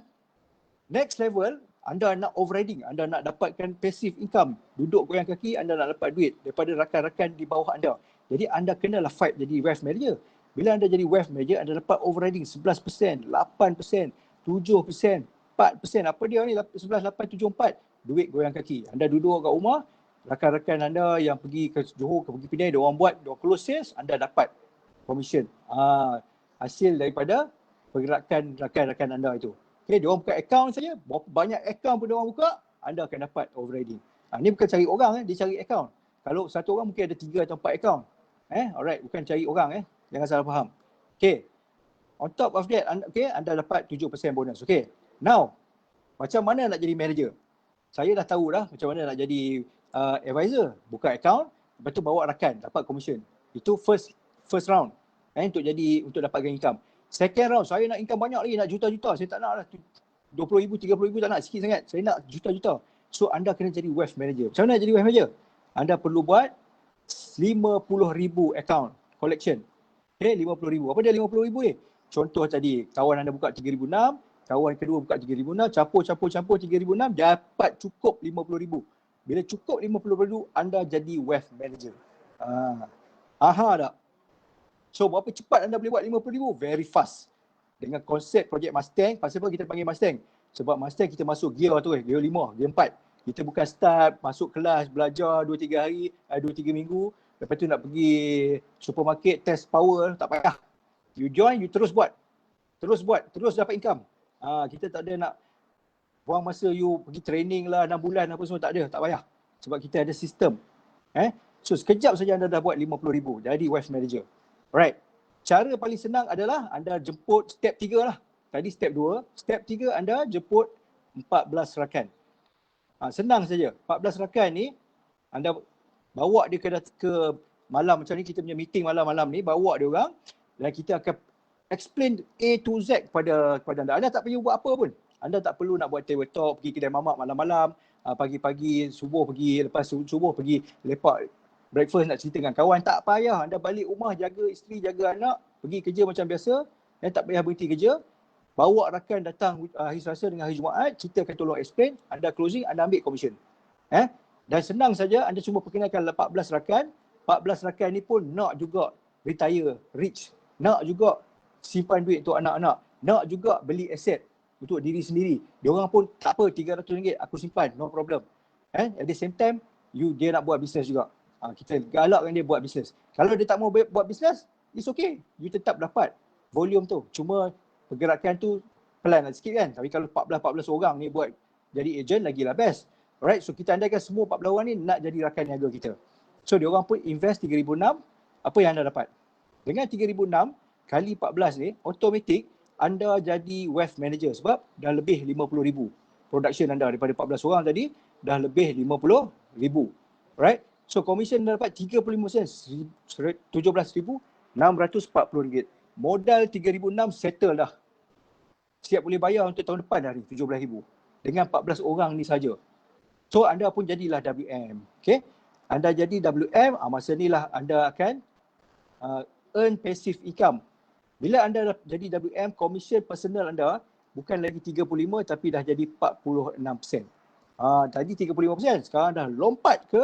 next level, anda nak overriding, anda nak dapatkan passive income, duduk goyang kaki, anda nak dapat duit daripada rakan-rakan di bawah anda. Jadi anda kenalah fight jadi wealth manager. Bila anda jadi wealth manager, anda dapat overriding 11%, 8%, 7%, 4%. Apa dia ni? 11, 8, 7, 4. Duit goyang kaki. Anda duduk kat rumah, rakan-rakan anda yang pergi ke Johor, ke pergi Penang, dia orang buat, dia orang close sales, anda dapat commission. Hasil daripada pergerakan rakan-rakan anda itu. Okay, dia orang buka account saja, banyak account pun dia orang buka, anda akan dapat overriding. Ni bukan cari orang, dia cari account. Kalau satu orang mungkin ada 3 atau 4 account. Alright, bukan cari orang. Jangan salah faham. Okay, on top of that, anda dapat 7% bonus. Okay, now, macam mana nak jadi manager? Saya dah tahu dah macam mana nak jadi advisor. Buka account, lepas tu bawa rakan, dapat commission. Itu first round untuk dapatkan income. Second round, saya nak income banyak lagi, nak juta-juta. Saya tak nak lah 20,000, 30,000 tak nak, sikit sangat. Saya nak juta-juta. So anda kena jadi wealth manager. Macam mana nak jadi wealth manager? Anda perlu buat 50,000 account collection. Okay, 50,000. Apa dia 50,000 ni? Contoh tadi, kawan anda buka 3,600, kawan kedua buka 3,600, campur 3,600, dapat cukup 50,000. Bila cukup 50,000, anda jadi wealth manager. Aha tak? So berapa cepat anda boleh buat 50,000? Very fast. Dengan konsep projek Mustang. Pasal apa kita panggil Mustang? Sebab Mustang kita masuk gear tu, gear 5, gear 4. Kita bukan start, masuk kelas, belajar 2-3 hari, 2-3 minggu. Lepas tu nak pergi supermarket, test power, tak payah. You join, you terus buat, terus dapat income. Kita tak ada nak buang masa you pergi training lah 6 bulan apa semua, tak ada, tak payah. Sebab kita ada sistem. So sekejap saja anda dah buat 50,000, jadi wealth manager. Alright. Cara paling senang adalah anda jemput step 3 lah. Tadi step 2, step 3 anda jemput 14 rakan. Senang saja. 14 rakan ni anda bawa dia ke malam macam ni, kita punya meeting malam-malam ni, bawa dia orang dan kita akan explain A to Z kepada anda. Anda tak perlu buat apa pun. Anda tak perlu nak buat table talk, pergi kedai mamak malam-malam, pagi-pagi subuh pergi, lepas subuh pergi lepak breakfast nak cerita dengan kawan. Tak payah. Anda balik rumah, jaga isteri, jaga anak, pergi kerja macam biasa, dan tak payah berhenti kerja. Bawa rakan datang hari Selasa dengan hari Jumaat, kita akan tolong explain, anda closing, anda ambil commission. Dan senang saja, anda cuma perkenalkan 14 rakan. 14 rakan ni pun nak juga retire rich, nak juga simpan duit untuk anak-anak, nak juga beli aset untuk diri sendiri. Dia orang pun tak apa, RM300 aku simpan, no problem. At the same time, dia nak buat bisnes juga. Kita galakkan dia buat bisnes. Kalau dia tak mau buat bisnes, it's okay. You tetap dapat volume tu. Cuma pergerakan tu pelan lah sikit kan. Tapi kalau 14 orang ni buat jadi agent, lagilah best. Alright, so kita andaikan semua 14 orang ni nak jadi rakan niaga kita. So dia orang pun invest 3,600, apa yang anda dapat? Dengan 3,600 kali 14 ni, automatic anda jadi wealth manager sebab dah lebih 50,000. Production anda daripada 14 orang tadi dah lebih 50,000. Alright. So commission dah dapat 35%, RM17,640. Modal 3,600 settle dah. Siap boleh bayar untuk tahun depan hari 17,000. Dengan 14 orang ni saja. So anda pun jadilah WM. Okay. Anda jadi WM, masa ni lah anda akan earn passive income. Bila anda dah jadi WM, commission personal anda bukan lagi 35 tapi dah jadi 46%. Tadi 35%, sekarang dah lompat ke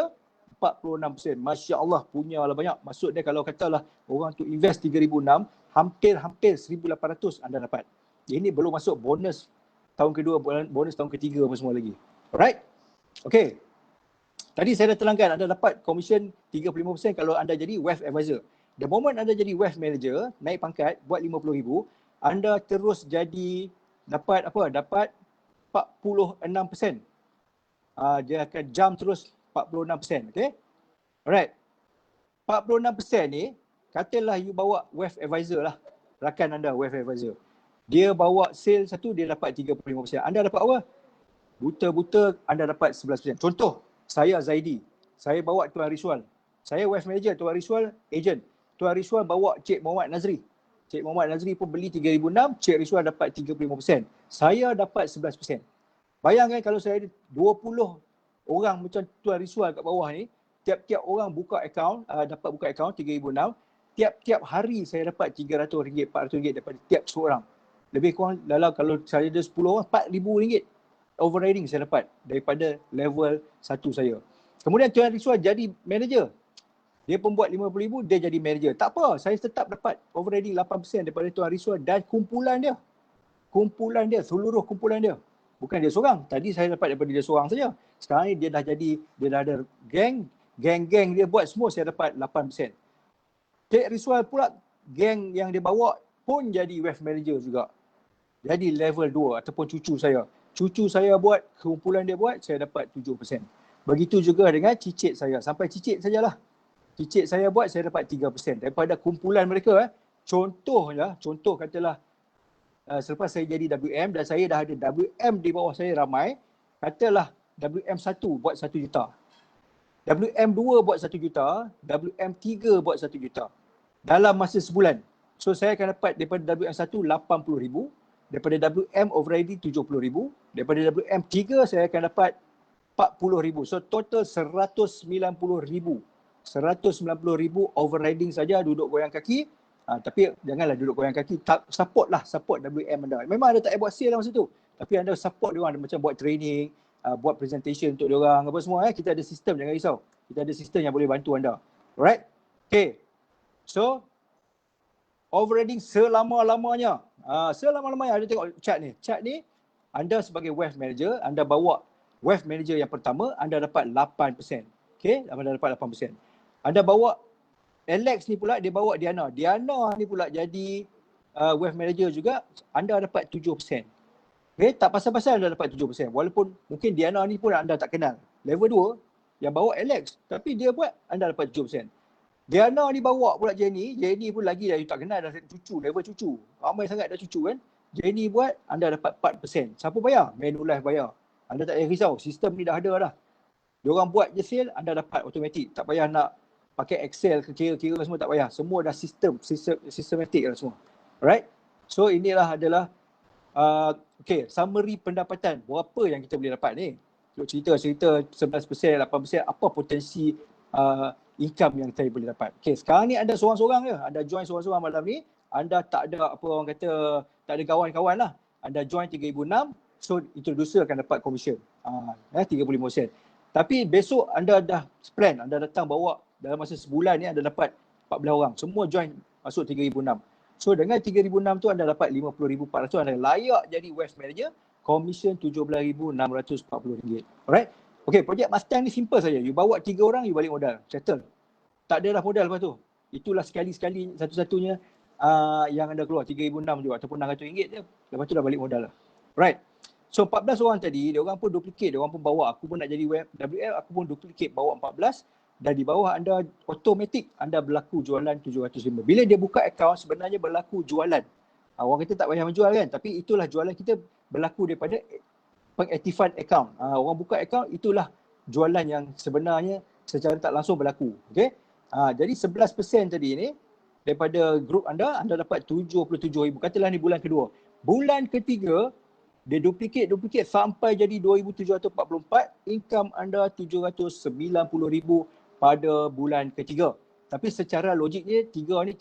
46%. Masya Allah, punya lah banyak. Maksud dia kalau katalah orang tu invest 3,600, hampir 1,800 anda dapat. Ini belum masuk bonus tahun kedua, bonus tahun ketiga apa semua lagi. Alright? Okay. Tadi saya dah terangkan anda dapat commission 35% kalau anda jadi wealth advisor. The moment anda jadi wealth manager, naik pangkat, buat 50,000, anda terus jadi dapat apa? Dapat 46%. Dia akan jump terus 46%, okay? Alright. 46% ni, katalah you bawa wealth advisor lah. Rakan anda wealth advisor. Dia bawa sale satu, dia dapat 35%. Anda dapat apa? Buta-buta anda dapat 11%. Contoh, saya Zaidi. Saya bawa Tuan Rizwan. Saya wealth manager, Tuan Rizwan agent. Tuan Rizwan bawa Cik Muhammad Nazri. Cik Muhammad Nazri pun beli 3,600, Cik Rizwan dapat 35%. Saya dapat 11%. Bayangkan kalau saya ada 20 orang macam Tuan Rizwan kat bawah ni, tiap-tiap orang buka akaun, dapat buka akaun 3,600, tiap-tiap hari saya dapat RM300, RM400 daripada tiap seorang. Lebih kurang dalam, kalau saya ada 10 orang, RM4,000 overriding saya dapat daripada level 1 saya. Kemudian Tuan Rizwan jadi manager. Dia pun buat RM50,000, dia jadi manager. Tak apa, saya tetap dapat overriding 8% daripada Tuan Rizwan dan kumpulan dia. Seluruh kumpulan dia. Bukan dia seorang. Tadi saya dapat daripada dia seorang saja. Sekarang ni dia dah ada geng dia buat semua, saya dapat 8%. Cik Rizwan pula, geng yang dia bawa pun jadi wealth manager juga. Jadi level 2 ataupun cucu saya. Cucu saya buat, kumpulan dia buat, saya dapat 7%. Begitu juga dengan cicit saya. Sampai cicit sajalah. Cicit saya buat, saya dapat 3%. Daripada kumpulan mereka, contoh katalah, selepas saya jadi WM dan saya dah ada WM di bawah saya ramai, katalah WM1 buat 1 juta. WM2 buat 1 juta, WM3 buat 1 juta. Dalam masa sebulan. So saya akan dapat daripada WM1 RM80,000, daripada WM overriding RM70,000, daripada WM3 saya akan dapat RM40,000. So total RM190,000. RM190,000 overriding saja, duduk goyang kaki. Tapi janganlah duduk goyang kaki, support WM anda. Memang anda tak payah buat sale lah masa tu. Tapi anda support dia orang, macam buat training, buat presentation untuk dia orang, apa semua. Kita ada sistem, jangan risau. Kita ada sistem yang boleh bantu anda. Alright? Okay. So, overriding selama-lamanya. Selama-lamanya, anda tengok chart ni. Chart ni, anda sebagai wealth manager, anda bawa wealth manager yang pertama, anda dapat 8%. Okay? Anda dapat 8%. Anda bawa Alex ni pula, dia bawa Diana. Diana ni pula jadi wealth manager juga, anda dapat 7%. Okay, tak pasal-pasal anda dapat 7%. Walaupun mungkin Diana ni pun anda tak kenal. Level 2 yang bawa Alex, tapi dia buat, anda dapat 7%. Diana ni bawa pula Jenny pun lagi dah you tak kenal, dah cucu, level cucu. Ramai sangat dah cucu kan. Jenny buat, anda dapat 4%. Siapa bayar? Manulife bayar. Anda tak payah risau, sistem ni dah ada dah. Diorang buat je sale, anda dapat automatik. Tak payah nak pakai Excel ke kira-kira semua, tak payah. Semua dah sistematik dah semua. Alright? So inilah adalah summary pendapatan. Berapa yang kita boleh dapat ni? Cerita 11%, 8%, apa potensi income yang saya boleh dapat. Okay, sekarang ni anda seorang-seorang je. Anda join seorang-seorang malam ni. Anda tak ada apa orang kata, tak ada kawan-kawan lah. Anda join 3,006, so introducer akan dapat commission. 35%. Tapi besok anda dah plan, anda datang bawa dalam masa sebulan ni anda dapat 14 orang. Semua join masuk 3,006. So dengan 3,006 tu anda dapat 50,400, anda layak jadi wealth manager, commission RM17,640. Alright? Okay, projek Mustang ni simple saja. You bawa 3 orang, you balik modal. Settle. Tak ada dah modal lepas tu. Itulah sekali-sekali satu-satunya yang anda keluar, 3,006 je ataupun RM600 je. Lepas tu dah balik modal lah. Right? So 14 orang tadi, dia orang pun duplicate, dia orang pun bawa. Aku pun nak jadi WM, aku pun duplicate bawa 14. Dan di bawah anda automatik anda berlaku jualan 705. Bila dia buka akaun sebenarnya berlaku jualan. Orang kita tak payah menjual kan, tapi itulah jualan kita berlaku daripada pengaktifan akaun. Orang buka akaun, itulah jualan yang sebenarnya secara tak langsung berlaku. Okay? Jadi 11% tadi ni daripada grup anda dapat 77,000. Katalah ni bulan kedua. Bulan ketiga dia duplicate sampai jadi 2,744, income anda 790,000 pada bulan ketiga. Tapi secara logiknya 3 ni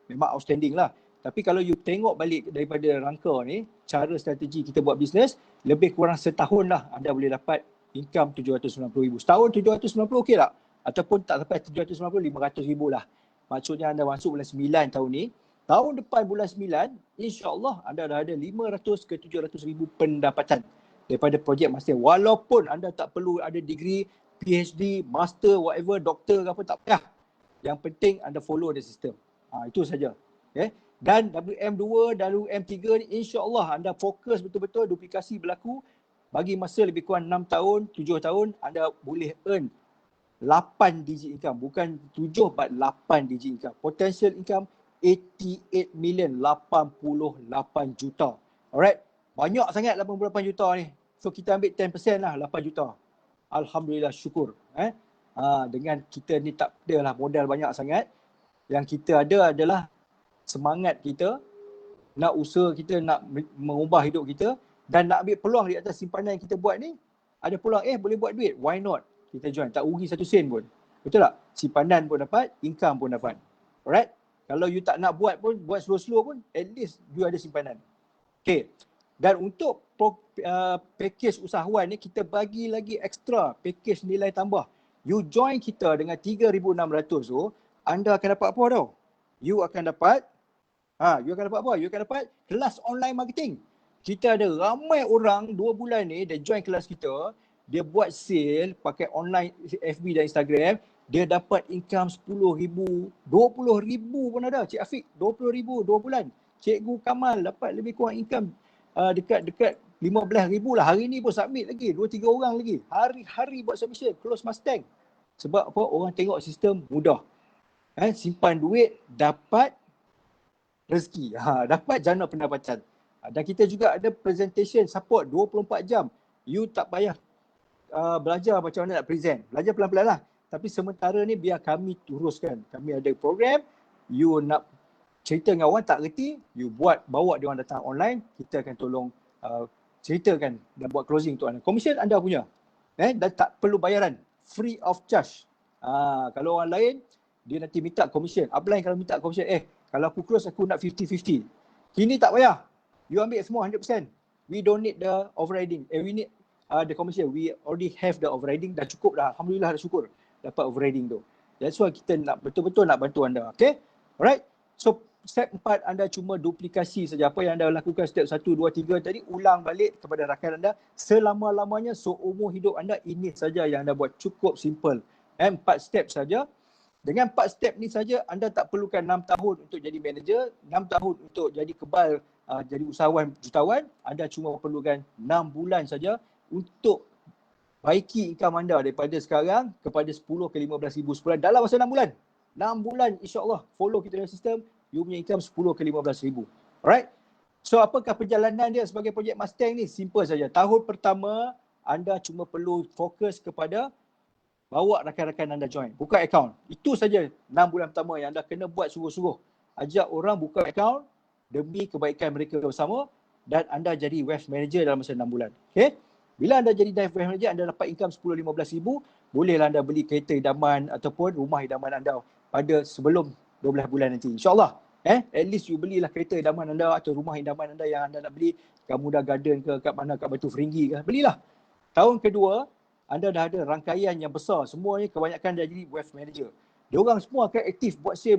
memang outstanding lah. Tapi kalau you tengok balik daripada rangka ni, cara strategi kita buat bisnes, lebih kurang setahun lah anda boleh dapat income 790,000. Setahun 790 okey tak? Ataupun tak sampai 790, 500,000 lah. Maksudnya anda masuk bulan 9 tahun ni, tahun depan bulan 9, insyaAllah anda dah ada 500 ke 700,000 pendapatan daripada projek Mustang. Walaupun anda tak perlu ada degree, PhD, master, whatever, doktor ke apa, tak payah. Yang penting anda follow the system. Itu saja. Okay? Dan WM2 dan WM3 ni insyaAllah anda fokus betul-betul, duplikasi berlaku. Bagi masa lebih kurang 6 tahun, 7 tahun, anda boleh earn 8 digit income. Bukan 7, but 8 digit income. Potential income 88 million, 88 juta. Alright, banyak sangat 88 juta ni. So kita ambil 10% lah, 8 juta. Alhamdulillah, syukur. Dengan kita ni tak adalah modal banyak sangat. Yang kita ada adalah semangat kita, nak usaha kita, nak mengubah hidup kita dan nak ambil peluang di atas simpanan yang kita buat ni. Ada peluang, boleh buat duit, why not? Kita join, tak rugi 1 sen pun. Betul tak? Simpanan pun dapat, income pun dapat. Alright? Kalau you tak nak buat pun, buat slow-slow pun, at least you ada simpanan. Okay. Dan untuk package usahawan ni kita bagi lagi extra package nilai tambah. You join kita dengan 3,600 tu, anda akan dapat apa tau? You akan dapat apa? You akan dapat kelas online marketing. Kita ada ramai orang 2 bulan ni dia join kelas kita, dia buat sale pakai online FB dan Instagram, dia dapat income 10,000, 20,000 pun ada. Cik Afiq 20,000 2 bulan. Cikgu Kamal dapat lebih kurang income dekat 15,000 lah. Hari ni pun submit lagi 2-3 orang lagi. Hari-hari buat submission close Mustang. Sebab apa? Orang tengok sistem mudah. Simpan duit dapat rezeki. Dapat jana pendapatan. Dan kita juga ada presentation support 24 jam. You tak payah belajar macam mana nak present. Belajar pelan-pelan lah. Tapi sementara ni biar kami uruskan. Kami ada program. You nak cerita dengan orang tak reti, you bawa dia orang datang online, kita akan tolong ceritakan dan buat closing untuk anda. Komisen anda punya. Dan tak perlu bayaran. Free of charge. Kalau orang lain, dia nanti minta komisen. Upline kalau minta komisen, kalau aku close aku nak 50-50. Kini tak payah. You ambil semua 100%. We don't need the overriding. We need the commission. We already have the overriding. Dah cukup dah. Alhamdulillah dah syukur dapat overriding tu. That's why kita nak betul-betul nak bantu anda. Okay? Alright? So, step 4 anda cuma duplikasi saja. Apa yang anda lakukan step 1, 2, 3 tadi, ulang balik kepada rakan anda selama-lamanya seumur hidup anda. Ini saja yang anda buat. Cukup simple. 4 step saja. Dengan 4 step ni saja anda tak perlukan 6 tahun untuk jadi manager, 6 tahun untuk jadi kebal, jadi usahawan jutawan. Anda cuma perlukan 6 bulan saja untuk baiki income anda daripada sekarang kepada 10 ke 15 ribu sebulan dalam masa 6 bulan. 6 bulan insyaAllah follow kita dalam sistem, you punya income 10 ke 15 ribu. Alright? So apakah perjalanan dia sebagai projek Mustang ni? Simple saja. Tahun pertama anda cuma perlu fokus kepada bawa rakan-rakan anda join. Buka account. Itu saja 6 bulan pertama yang anda kena buat sungguh-sungguh. Ajak orang buka account demi kebaikan mereka bersama dan anda jadi wealth manager dalam masa 6 bulan. Okay? Bila anda jadi wealth manager, anda dapat income 10-15 ribu, bolehlah anda beli kereta idaman ataupun rumah idaman anda pada sebelum 12 bulan nanti. InsyaAllah. At least you belilah kereta idaman anda atau rumah idaman anda yang anda nak beli. Gamuda Garden ke, kat mana, kat Batu Feringgi ke. Belilah. Tahun kedua, anda dah ada rangkaian yang besar. Semua ni kebanyakan dah jadi wealth manager. Diorang semua akan aktif buat sale.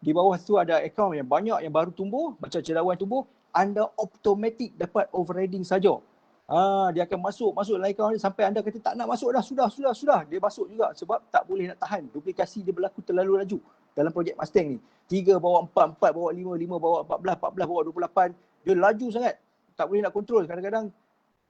Di bawah tu ada akaun yang banyak yang baru tumbuh, macam cendawan tumbuh. Anda automatic dapat overriding saja. Dia akan masuk dalam akaun ni sampai anda kata tak nak masuk dah, sudah. Dia masuk juga sebab tak boleh nak tahan. Duplikasi dia berlaku terlalu laju dalam projek Mustang ni. 3 bawa 4, 4 bawa 5, 5 bawa 14, 14 bawa 28. Dia laju sangat. Tak boleh nak kontrol. Kadang-kadang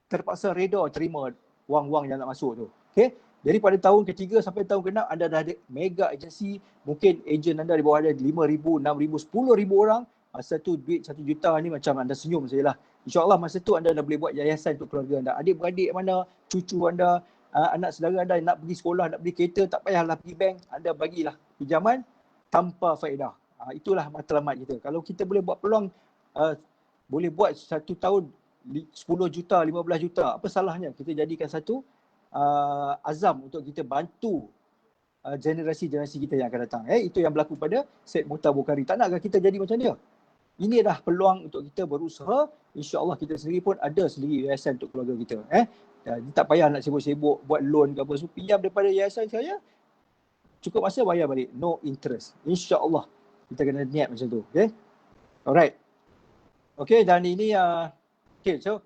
terpaksa redar terima wang-wang yang nak masuk tu. Okay? Jadi pada tahun ketiga sampai tahun ke-6 anda dah ada mega agensi. Mungkin ejen anda di bawah ada 5,000, 6,000, 10,000 orang. Masa tu duit 1 juta ni macam anda senyum sajalah. InsyaAllah masa tu anda dah boleh buat yayasan untuk keluarga anda. Adik-beradik mana, cucu anda, anak saudara anda nak pergi sekolah, nak beli kereta, tak payahlah pergi bank. Anda bagilah pinjaman tanpa faedah. Itulah matlamat kita. Kalau kita boleh buat peluang, boleh buat 1 tahun 10 juta, 15 juta. Apa salahnya kita jadikan satu azam untuk kita bantu generasi-generasi kita yang akan datang. Itu yang berlaku pada Syed Muhtar Bukhari. Tak nakkah kita jadi macam dia? Ini adalah peluang untuk kita berusaha. InsyaAllah kita sendiri pun ada sendiri yayasan untuk keluarga kita. Tak payah nak sibuk-sibuk buat loan ke apa. So, pinjam daripada yayasan saya, cukup masa bayar balik. No interest. InsyaAllah kita kena niat macam tu. Okay? Alright. Okay, dan ini okay, so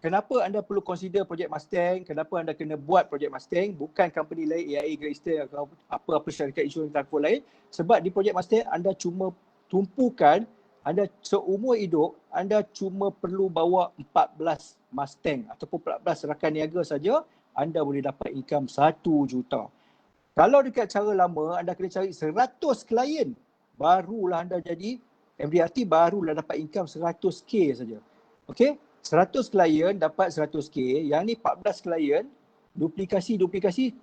kenapa anda perlu consider projek Mustang? Kenapa anda kena buat projek Mustang? Bukan company lain, AIA, Great Eastern atau apa-apa syarikat insurans telefon lain. Sebab di projek Mustang anda cuma tumpukan, anda seumur hidup, anda cuma perlu bawa 14 Mustang ataupun 14 rakan niaga saja, anda boleh dapat income 1 juta. Kalau dekat cara lama, anda kena cari 100 klien, barulah anda jadi MDRT, barulah dapat income 100k saja. Okay? 100 klien dapat 100k, yang ni 14 klien, duplikasi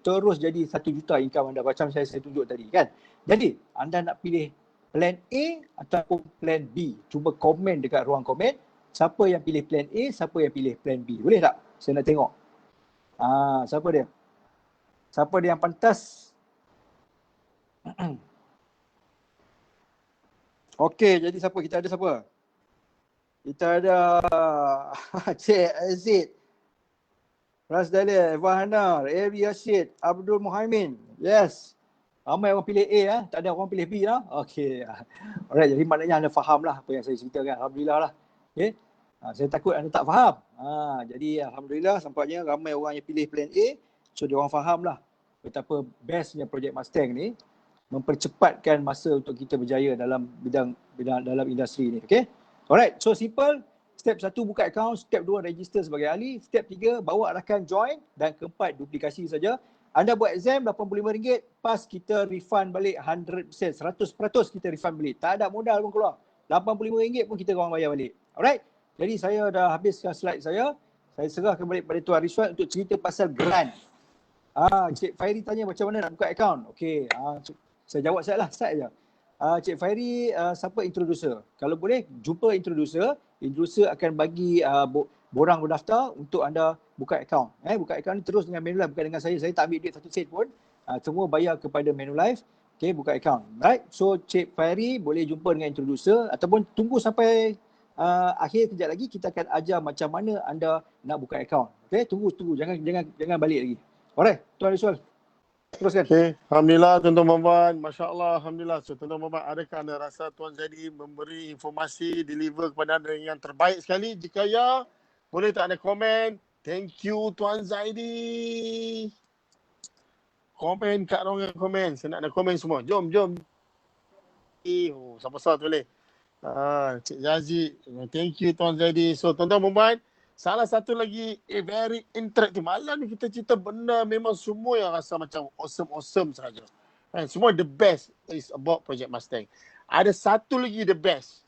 terus jadi 1 juta income anda macam saya tunjuk tadi kan. Jadi anda nak pilih plan A ataupun plan B, cuba komen dekat ruang komen siapa yang pilih plan A, siapa yang pilih plan B. Boleh tak? Saya nak tengok. Siapa dia? Siapa dia yang pantas? Okey, jadi siapa? Kita ada siapa? Kita ada Cik Aziz, Ras Dalil, Evan Ari Yashid, Abdul Muhaimin. Yes. Ramai orang pilih A tak ada orang pilih B lah. Okey. Alright, jadi maknanya anda faham lah apa yang saya ceritakan. Alhamdulillah lah. Okey. Saya takut anda tak faham. Jadi Alhamdulillah nampaknya ramai orang yang pilih plan A. So dia orang faham lah betapa bestnya projek Mustang ni mempercepatkan masa untuk kita berjaya dalam bidang dalam industri ni. Okay. Alright, so simple. Step 1 buka account, step 2 register sebagai ahli, step 3 bawa rakan join dan keempat duplikasi saja. Anda buat exam RM85, pas kita refund balik 100%, 100% kita refund balik. Tak ada modal pun keluar. RM85 pun kita orang bayar balik. Alright. Jadi saya dah habiskan slide saya. Saya serahkan balik pada Tuan Rizwan untuk cerita pasal grant. Cik Fairi tanya macam mana nak buka account. Okey, saya jawab saya lah, start je. Cik Fairi, siapa introducer? Kalau boleh, jumpa introducer. Introducer akan bagi borang berdaftar untuk anda buka account. Buka account ni terus dengan Manulife, bukan dengan saya. Saya tak ambil duit satu sen pun. Semua bayar kepada Manulife. Okay, buka account. Right? So, Cik Fairi boleh jumpa dengan introducer ataupun tunggu sampai akhir kejap lagi. Kita akan ajar macam mana anda nak buka account. Okay, tunggu. Jangan balik lagi. Alright, Tuan Rizwan. Teruskan. Okay. Alhamdulillah tuan-tuan puan-puan. Masya Allah, Alhamdulillah. So tuan-tuan puan-puan, adakah anda rasa Tuan Zaidi memberi informasi, deliver kepada anda yang terbaik sekali? Jika ya, boleh tak anda komen? Thank you Tuan Zaidi. Komen kat orang yang komen. Saya nak anda komen semua. Jom. Siapa-siapa tu boleh. Cik Zazi. Thank you Tuan Zaidi. So tuan-tuan puan-puan, salah satu lagi very interactive. Malam ni kita cerita benda memang semua yang rasa macam awesome saja. Semua the best is about Project Mustang. Ada satu lagi the best.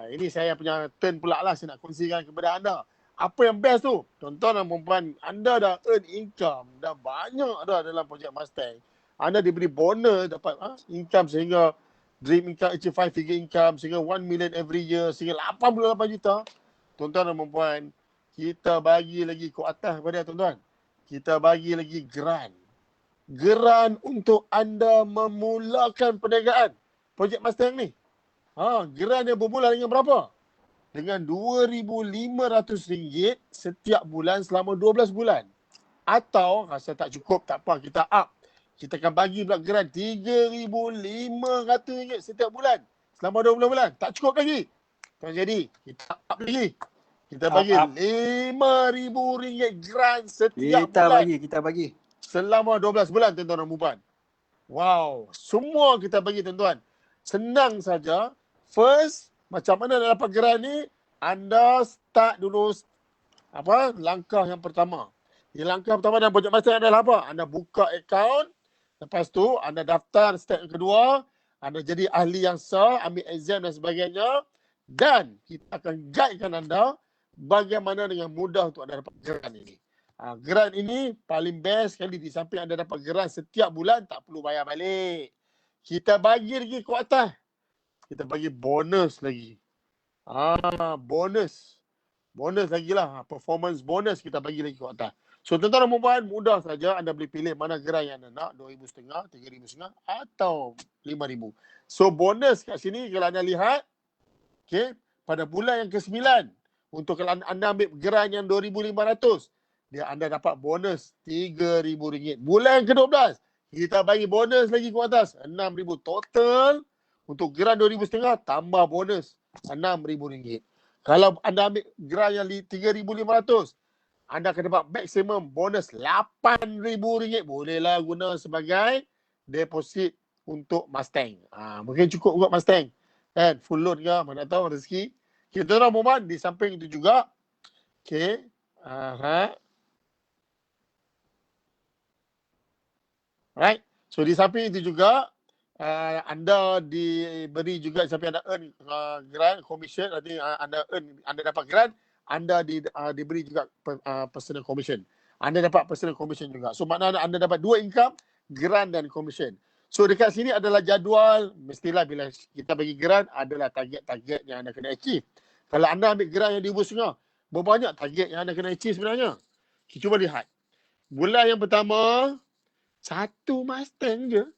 Ini saya punya turn pula lah, saya nak kongsikan kepada anda. Apa yang best tu? Tuan-tuan dan perempuan, anda dah earn income, dah banyak dah dalam Project Mustang. Anda diberi bonus, dapat income sehingga dream income, achieve 5 figure income, sehingga 1 million every year, sehingga 88 juta. Tuan-tuan dan perempuan, kita bagi lagi ke atas kepada tuan-tuan. Kita bagi lagi grant. Grant untuk anda memulakan perniagaan Project Mustang ni. Grant yang bermula dengan berapa? Dengan RM2,500 setiap bulan selama 12 bulan. Atau rasa tak cukup, tak apa, kita up. Kita akan bagi pula grant RM3,500 setiap bulan selama 12 bulan. Tak cukup lagi. Jadi kita up lagi. Kita bagi RM5,000 grant setiap bulan. Kita bagi. Selama 12 bulan tuan-tuan dan puan. Wow. Semua kita bagi tuan-tuan. Senang saja. First, macam mana nak dapat grant ni? Anda start dulu langkah yang pertama. Langkah pertama dalam Project Mustang adalah apa? Anda buka account. Lepas tu anda daftar step yang kedua. Anda jadi ahli yang sah, ambil exam dan sebagainya. Dan kita akan guidekan anda bagaimana dengan mudah untuk anda dapat grant ini. Grant ini paling best sekali, di samping anda dapat grant setiap bulan, tak perlu bayar balik. Kita bagi lagi ke atas. Kita bagi bonus lagi. Bonus lagi lah. Performance bonus kita bagi lagi ke atas. So tuan-tuan dan puan-puan, mudah saja anda boleh pilih mana grant yang anda nak, RM2,500, RM3,500 atau RM5,000. So bonus kat sini kalau anda lihat, okay, pada bulan yang ke-9, untuk kalau anda ambil grant yang RM2,500, anda dapat bonus RM3,000. Bulan yang ke-12, kita bagi bonus lagi ke atas, RM6,000. Total untuk grant RM2,500 tambah bonus RM6,000. Kalau anda ambil grant yang RM3,500, anda akan dapat maksimum bonus RM8,000. Bolehlah guna sebagai deposit untuk Mustang. Mungkin cukup untuk Mustang. Kan? Full load ke? Mana tahu rezeki. Kita orang momen di samping itu juga. Okay. Right. So di samping itu juga, anda diberi juga, sampai anda earn grant, commission, nanti anda dapat grant, anda diberi juga personal commission. Anda dapat personal commission juga. So maknanya anda dapat dua income, grant dan commission. So dekat sini adalah jadual, mestilah bila kita bagi grant adalah target-target yang anda kena achieve. Kalau anda ambil grant yang RM2,500, berapa banyak target yang anda kena achieve sebenarnya? Kita cuba lihat. Bulan yang pertama, 1 Mustang je.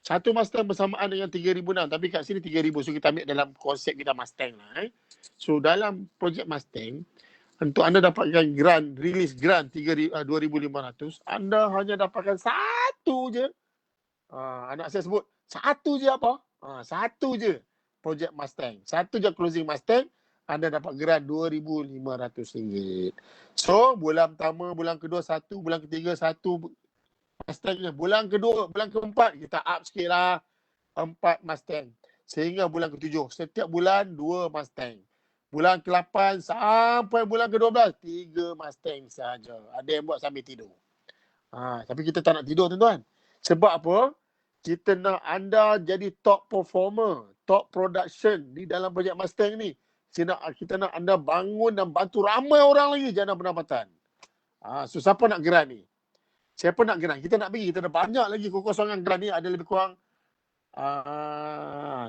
Satu Mustang bersamaan dengan 3,006, tapi kat sini 3,000. So kita ambil dalam konsep kita Mustang lah. So dalam projek Mustang, untuk anda dapatkan grant, release grant 2,500, anda hanya dapatkan satu je. Anak saya sebut, satu je apa? Satu je projek Mustang. Satu je closing Mustang, anda dapat grant RM2,500. So, bulan pertama, bulan kedua, satu. Bulan ketiga, satu Mustang. Bulan kedua, bulan keempat, kita up sikit lah. 4 Mustang. Sehingga bulan ke-7. Setiap bulan, 2 Mustang. Bulan ke-8 sampai bulan ke-12, 3 Mustang sahaja. Ada yang buat sambil tidur. Tapi kita tak nak tidur, tuan-tuan. Sebab apa? Kita nak anda jadi top performer, top production di dalam projek Mustang ni. Kita nak anda bangun dan bantu ramai orang lagi jana pendapatan. So siapa nak grant ni? Siapa nak grant? Kita nak bagi. Kita ada banyak lagi kekosongan grant ni. Ada lebih kurang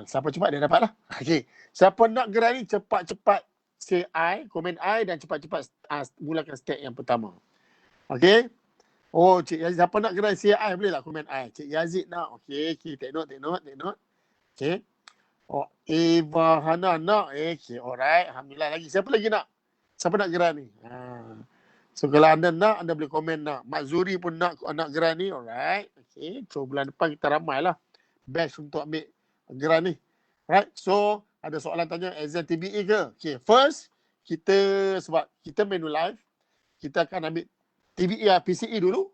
siapa cepat dia dapat lah. Okay. Siapa nak grant ni, cepat-cepat say I, komen I dan cepat-cepat mulakan step yang pertama. Okay. Oh, Cik Yazid, siapa nak gerai CI boleh lah komen I. Cik Yazid nak. Okey, take note. Okey. Oh, Eva Hana nak. Okey, alright. Alhamdulillah lagi. Siapa lagi nak? Siapa nak gerai ni? So kalau anda nak, anda boleh komen nak. Mak Zuri pun nak gerai ni. Alright. Okey, so bulan depan kita ramai lah. Best untuk ambil gerai ni. Alright, so ada soalan tanya exam TBE ke? Okey, first, sebab kita Manulife, kita akan ambil TBE PCE dulu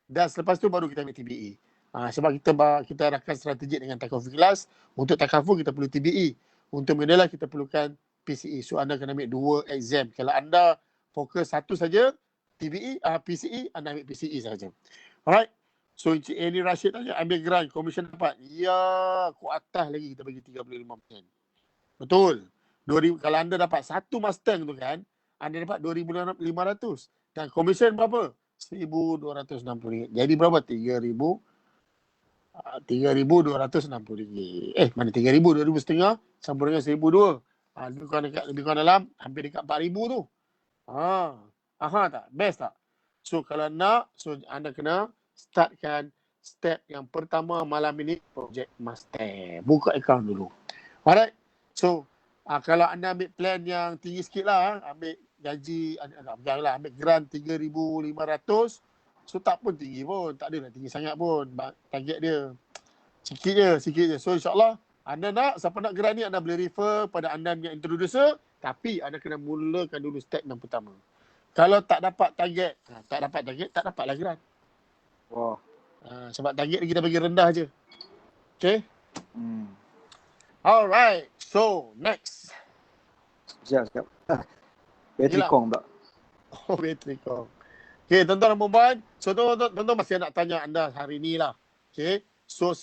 dan selepas tu baru kita ambil TBE. Sebab kita rakan strategik dengan takaful kelas. Untuk takaful kita perlu TBE. Untuk Manulife kita perlukan PCE. So anda kena ambil 2 exam. Kalau anda fokus satu saja PCE, anda ambil PCE saja. Alright. So Encik Annie Rashid tanya ambil grant, komisen dapat. Ya, ku atas lagi kita bagi 35%. Betul. 2,000, kalau anda dapat satu Mustang tu kan, anda dapat 2,500. Dan komisen berapa? RM1,260. Jadi berapa? RM3,260. Mana 3,000? 2,500 sambung dengan 1,200. Lebih kurang dalam hampir dekat 4,000 tu. Tak? Best tak? So kalau nak, so anda kena startkan step yang pertama malam ini, projek Mustang. Buka account dulu. Alright. So kalau anda ambil plan yang tinggi sikit lah, ambil gaji, janganlah ambil grant 3,500. So tak pun tinggi pun, tak adalah tinggi sangat pun target dia. Sikit je. So insyaAllah anda nak, siapa nak grant ni anda boleh refer pada anda yang introducer, tapi anda kena mulakan dulu step yang pertama. Kalau tak dapat target, tak dapatlah grant. Sebab target kita bagi rendah je. Okay? Alright, so next. Sekejap. Bateri kong pula. Bateri kong. Okay, tuan-tuan dan puan-puan. So, tuan-tuan masih nak tanya anda hari ni lah. Okay. So,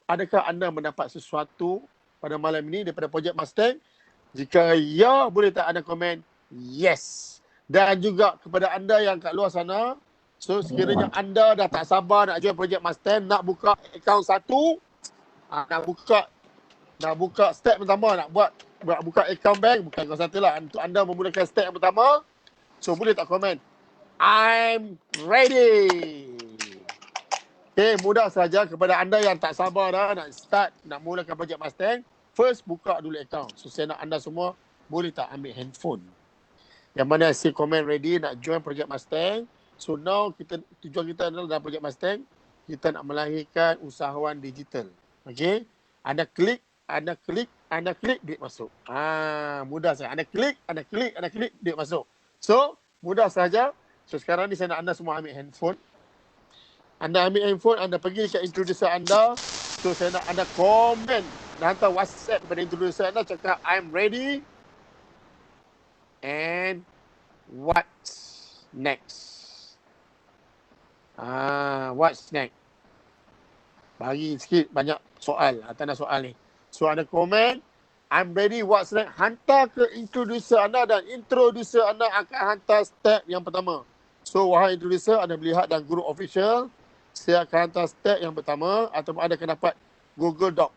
adakah anda mendapat sesuatu pada malam ini daripada projek Mustang? Jika ya, boleh tak anda komen yes. Dan juga kepada anda yang kat luar sana, so sekiranya anda dah tak sabar nak join projek Mustang, nak buka akaun satu, nak buka step pertama, nak buka account bank, bukan akaun satu lah. Untuk anda memulakan step yang pertama, so boleh tak komen I'm ready. Okay, mudah saja kepada anda yang tak sabar dah nak start, nak mulakan projek Mustang, first buka dulu account. So saya nak anda semua boleh tak ambil handphone yang mana si komen ready nak join projek Mustang. So now tujuan kita adalah dalam projek Mustang, kita nak melahirkan usahawan digital. Okay, anda klik, duit masuk. Mudah saja. Anda klik, duit masuk. So, mudah saja. So, sekarang ni saya nak anda semua ambil handphone. Anda ambil handphone, anda pergi ke introducer anda. So, saya nak anda komen dan hantar WhatsApp kepada introducer anda, cakap I'm ready. And what's next? What's next? Bagi sikit banyak soal, tanda soal ni. So anda komen, I'm ready, what's next? Hantar ke introducer anda dan introducer anda akan hantar step yang pertama. So wahai introducer, anda melihat dalam group official, saya akan hantar step yang pertama ataupun anda akan dapat Google Doc.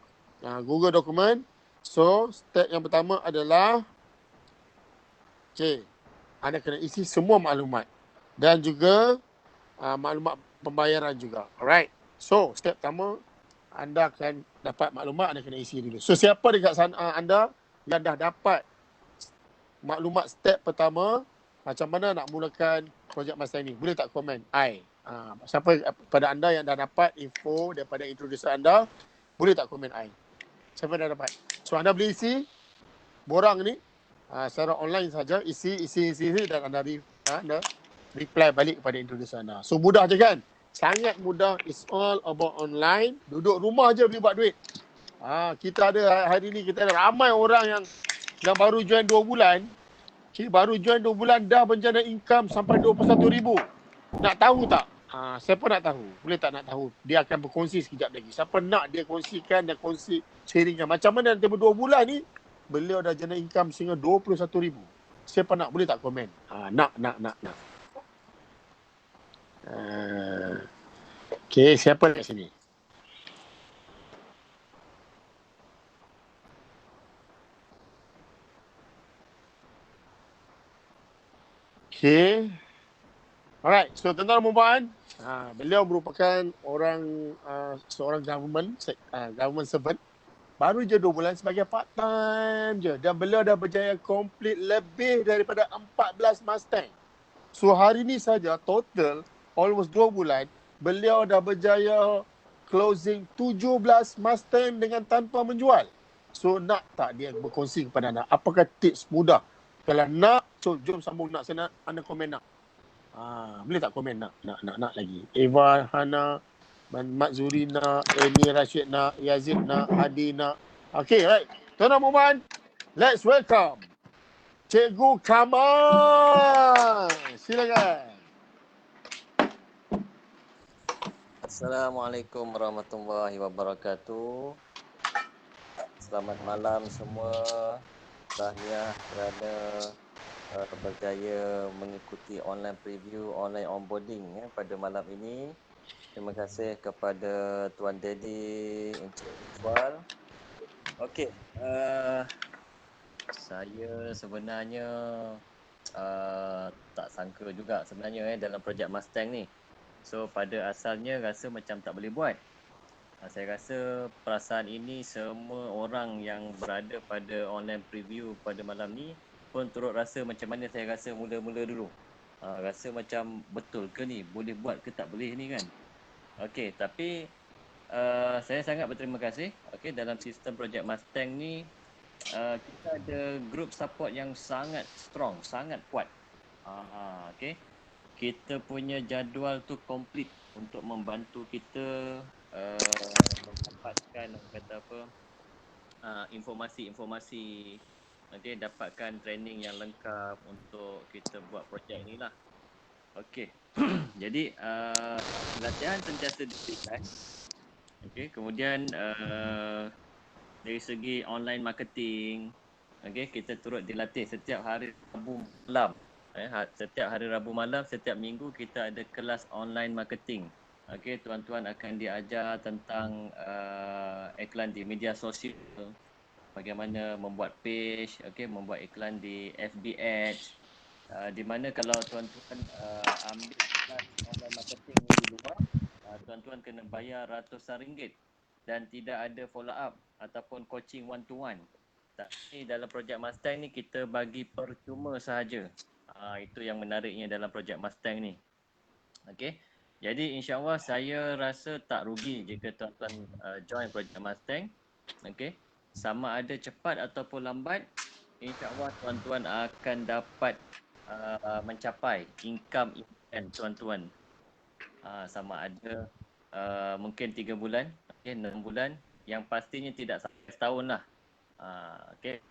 Google dokumen. So step yang pertama adalah, anda kena isi semua maklumat dan juga maklumat pembayaran juga. Alright. So step pertama, anda akan dapat maklumat, anda kena isi dulu. So siapa dekat sana anda yang dah dapat maklumat step pertama, macam mana nak mulakan projek master ni, boleh tak komen I? Siapa pada anda yang dah dapat info daripada introducer anda, boleh tak komen I? Siapa dah dapat? So anda boleh isi borang ni secara online saja, isi dan anda reply balik kepada introducer anda. So mudah je kan? Sangat mudah. It's all about online. Duduk rumah je boleh buat duit. Kita ada hari ni, kita ada ramai orang yang baru join 2 bulan. Baru join 2 bulan dah bencana income sampai 21,000. Nak tahu tak? Siapa nak tahu? Boleh tak nak tahu? Dia akan berkongsi sekejap lagi. Siapa nak dia kongsikan dan kongsi sharingkan. Macam mana dalam tempoh 2 bulan ni, beliau dah jana income sehingga 21,000. Siapa nak? Boleh tak komen? Nak. Okay, siapa kat sini? Okay. Alright, so tuan-tuan dan puan, beliau merupakan seorang government servant. Baru je 2 bulan sebagai part time je. Dan beliau dah berjaya complete lebih daripada 14 Mustang. So hari ni saja total almost 2 bulan, beliau dah berjaya closing 17 Mustang dengan tanpa menjual. So nak tak dia berkongsi kepada anda? Apakah tips mudah? Kalau nak, so jom sambung nak. Saya nak anda komen nak. Boleh tak komen nak lagi? Eva, Hana, Mat Zuri nak, Amy Rashid nak, Yazid nak, Hadi nak. Okay, right. Tuan-tuan dan puan, let's welcome Cikgu Kamal. Silakan. Assalamualaikum warahmatullahi wabarakatuh. Selamat malam semua. Tahniah kerana berjaya mengikuti online preview, online onboarding pada malam ini. Terima kasih kepada Tuan Daddy, Encik Iqbal. Okey, saya sebenarnya tak sangka juga sebenarnya dalam projek Mustang ni. So pada asalnya rasa macam tak boleh buat. Saya rasa perasaan ini semua orang yang berada pada online preview pada malam ni pun turut rasa macam mana saya rasa mula-mula dulu. Rasa macam betul ke ni? Boleh buat ke tak boleh ni kan? Okey, tapi saya sangat berterima kasih. Okey, dalam sistem projek Mustang ni kita ada group support yang sangat strong, sangat kuat. Okey. Kita punya jadual tu komplit untuk membantu kita mendapatkan informasi-informasi, dapatkan training yang lengkap untuk kita buat projek ni lah. Okey. Jadi latihan sentiasa diberikan. Okey, kemudian dari segi online marketing, kita turut dilatih setiap hari Rabu malam. Setiap hari Rabu malam, setiap minggu kita ada kelas online marketing. Tuan-tuan akan diajar tentang iklan di media sosial, bagaimana membuat page, membuat iklan di FB Ads, di mana kalau tuan-tuan ambil kelas online marketing di luar, tuan-tuan kena bayar ratusan ringgit dan tidak ada follow up ataupun coaching one to one. Tapi dalam projek Mustang ni kita bagi percuma sahaja. Itu yang menariknya dalam projek Mustang ni. Okey. Jadi insya-Allah saya rasa tak rugi jika tuan-tuan join projek Mustang. Okey. Sama ada cepat ataupun lambat, insya-Allah tuan-tuan akan dapat mencapai income tuan-tuan. Sama ada mungkin 3 bulan, 6 bulan, yang pastinya tidak sampai setahun lah.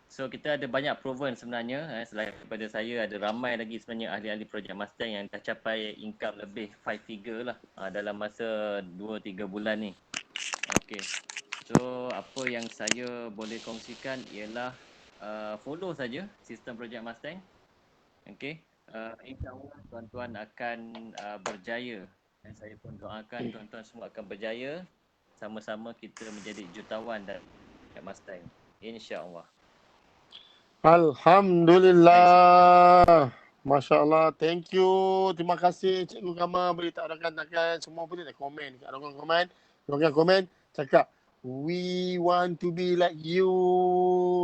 So kita ada banyak proven sebenarnya. Selain daripada saya, ada ramai lagi sebenarnya ahli-ahli projek Mustang yang dah capai income lebih 5 figure lah dalam masa 2-3 bulan ni. So apa yang saya boleh kongsikan ialah follow saja sistem projek Mustang. InsyaAllah tuan-tuan akan berjaya. Dan saya pun doakan tuan-tuan semua akan berjaya. Sama-sama kita menjadi jutawan dan Mustang. InsyaAllah. Alhamdulillah. Masya Allah. Thank you. Terima kasih Cikgu Kamal. Boleh tak rakan-rakan semua boleh tak komen. Rakan komen. cakap, we want to be like you,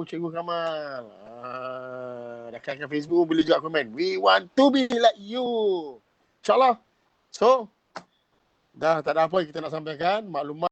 Cikgu Kamal. Dekat Facebook boleh juga komen, we want to be like you. InsyaAllah. So, dah tak ada apa yang kita nak sampaikan. Maklumat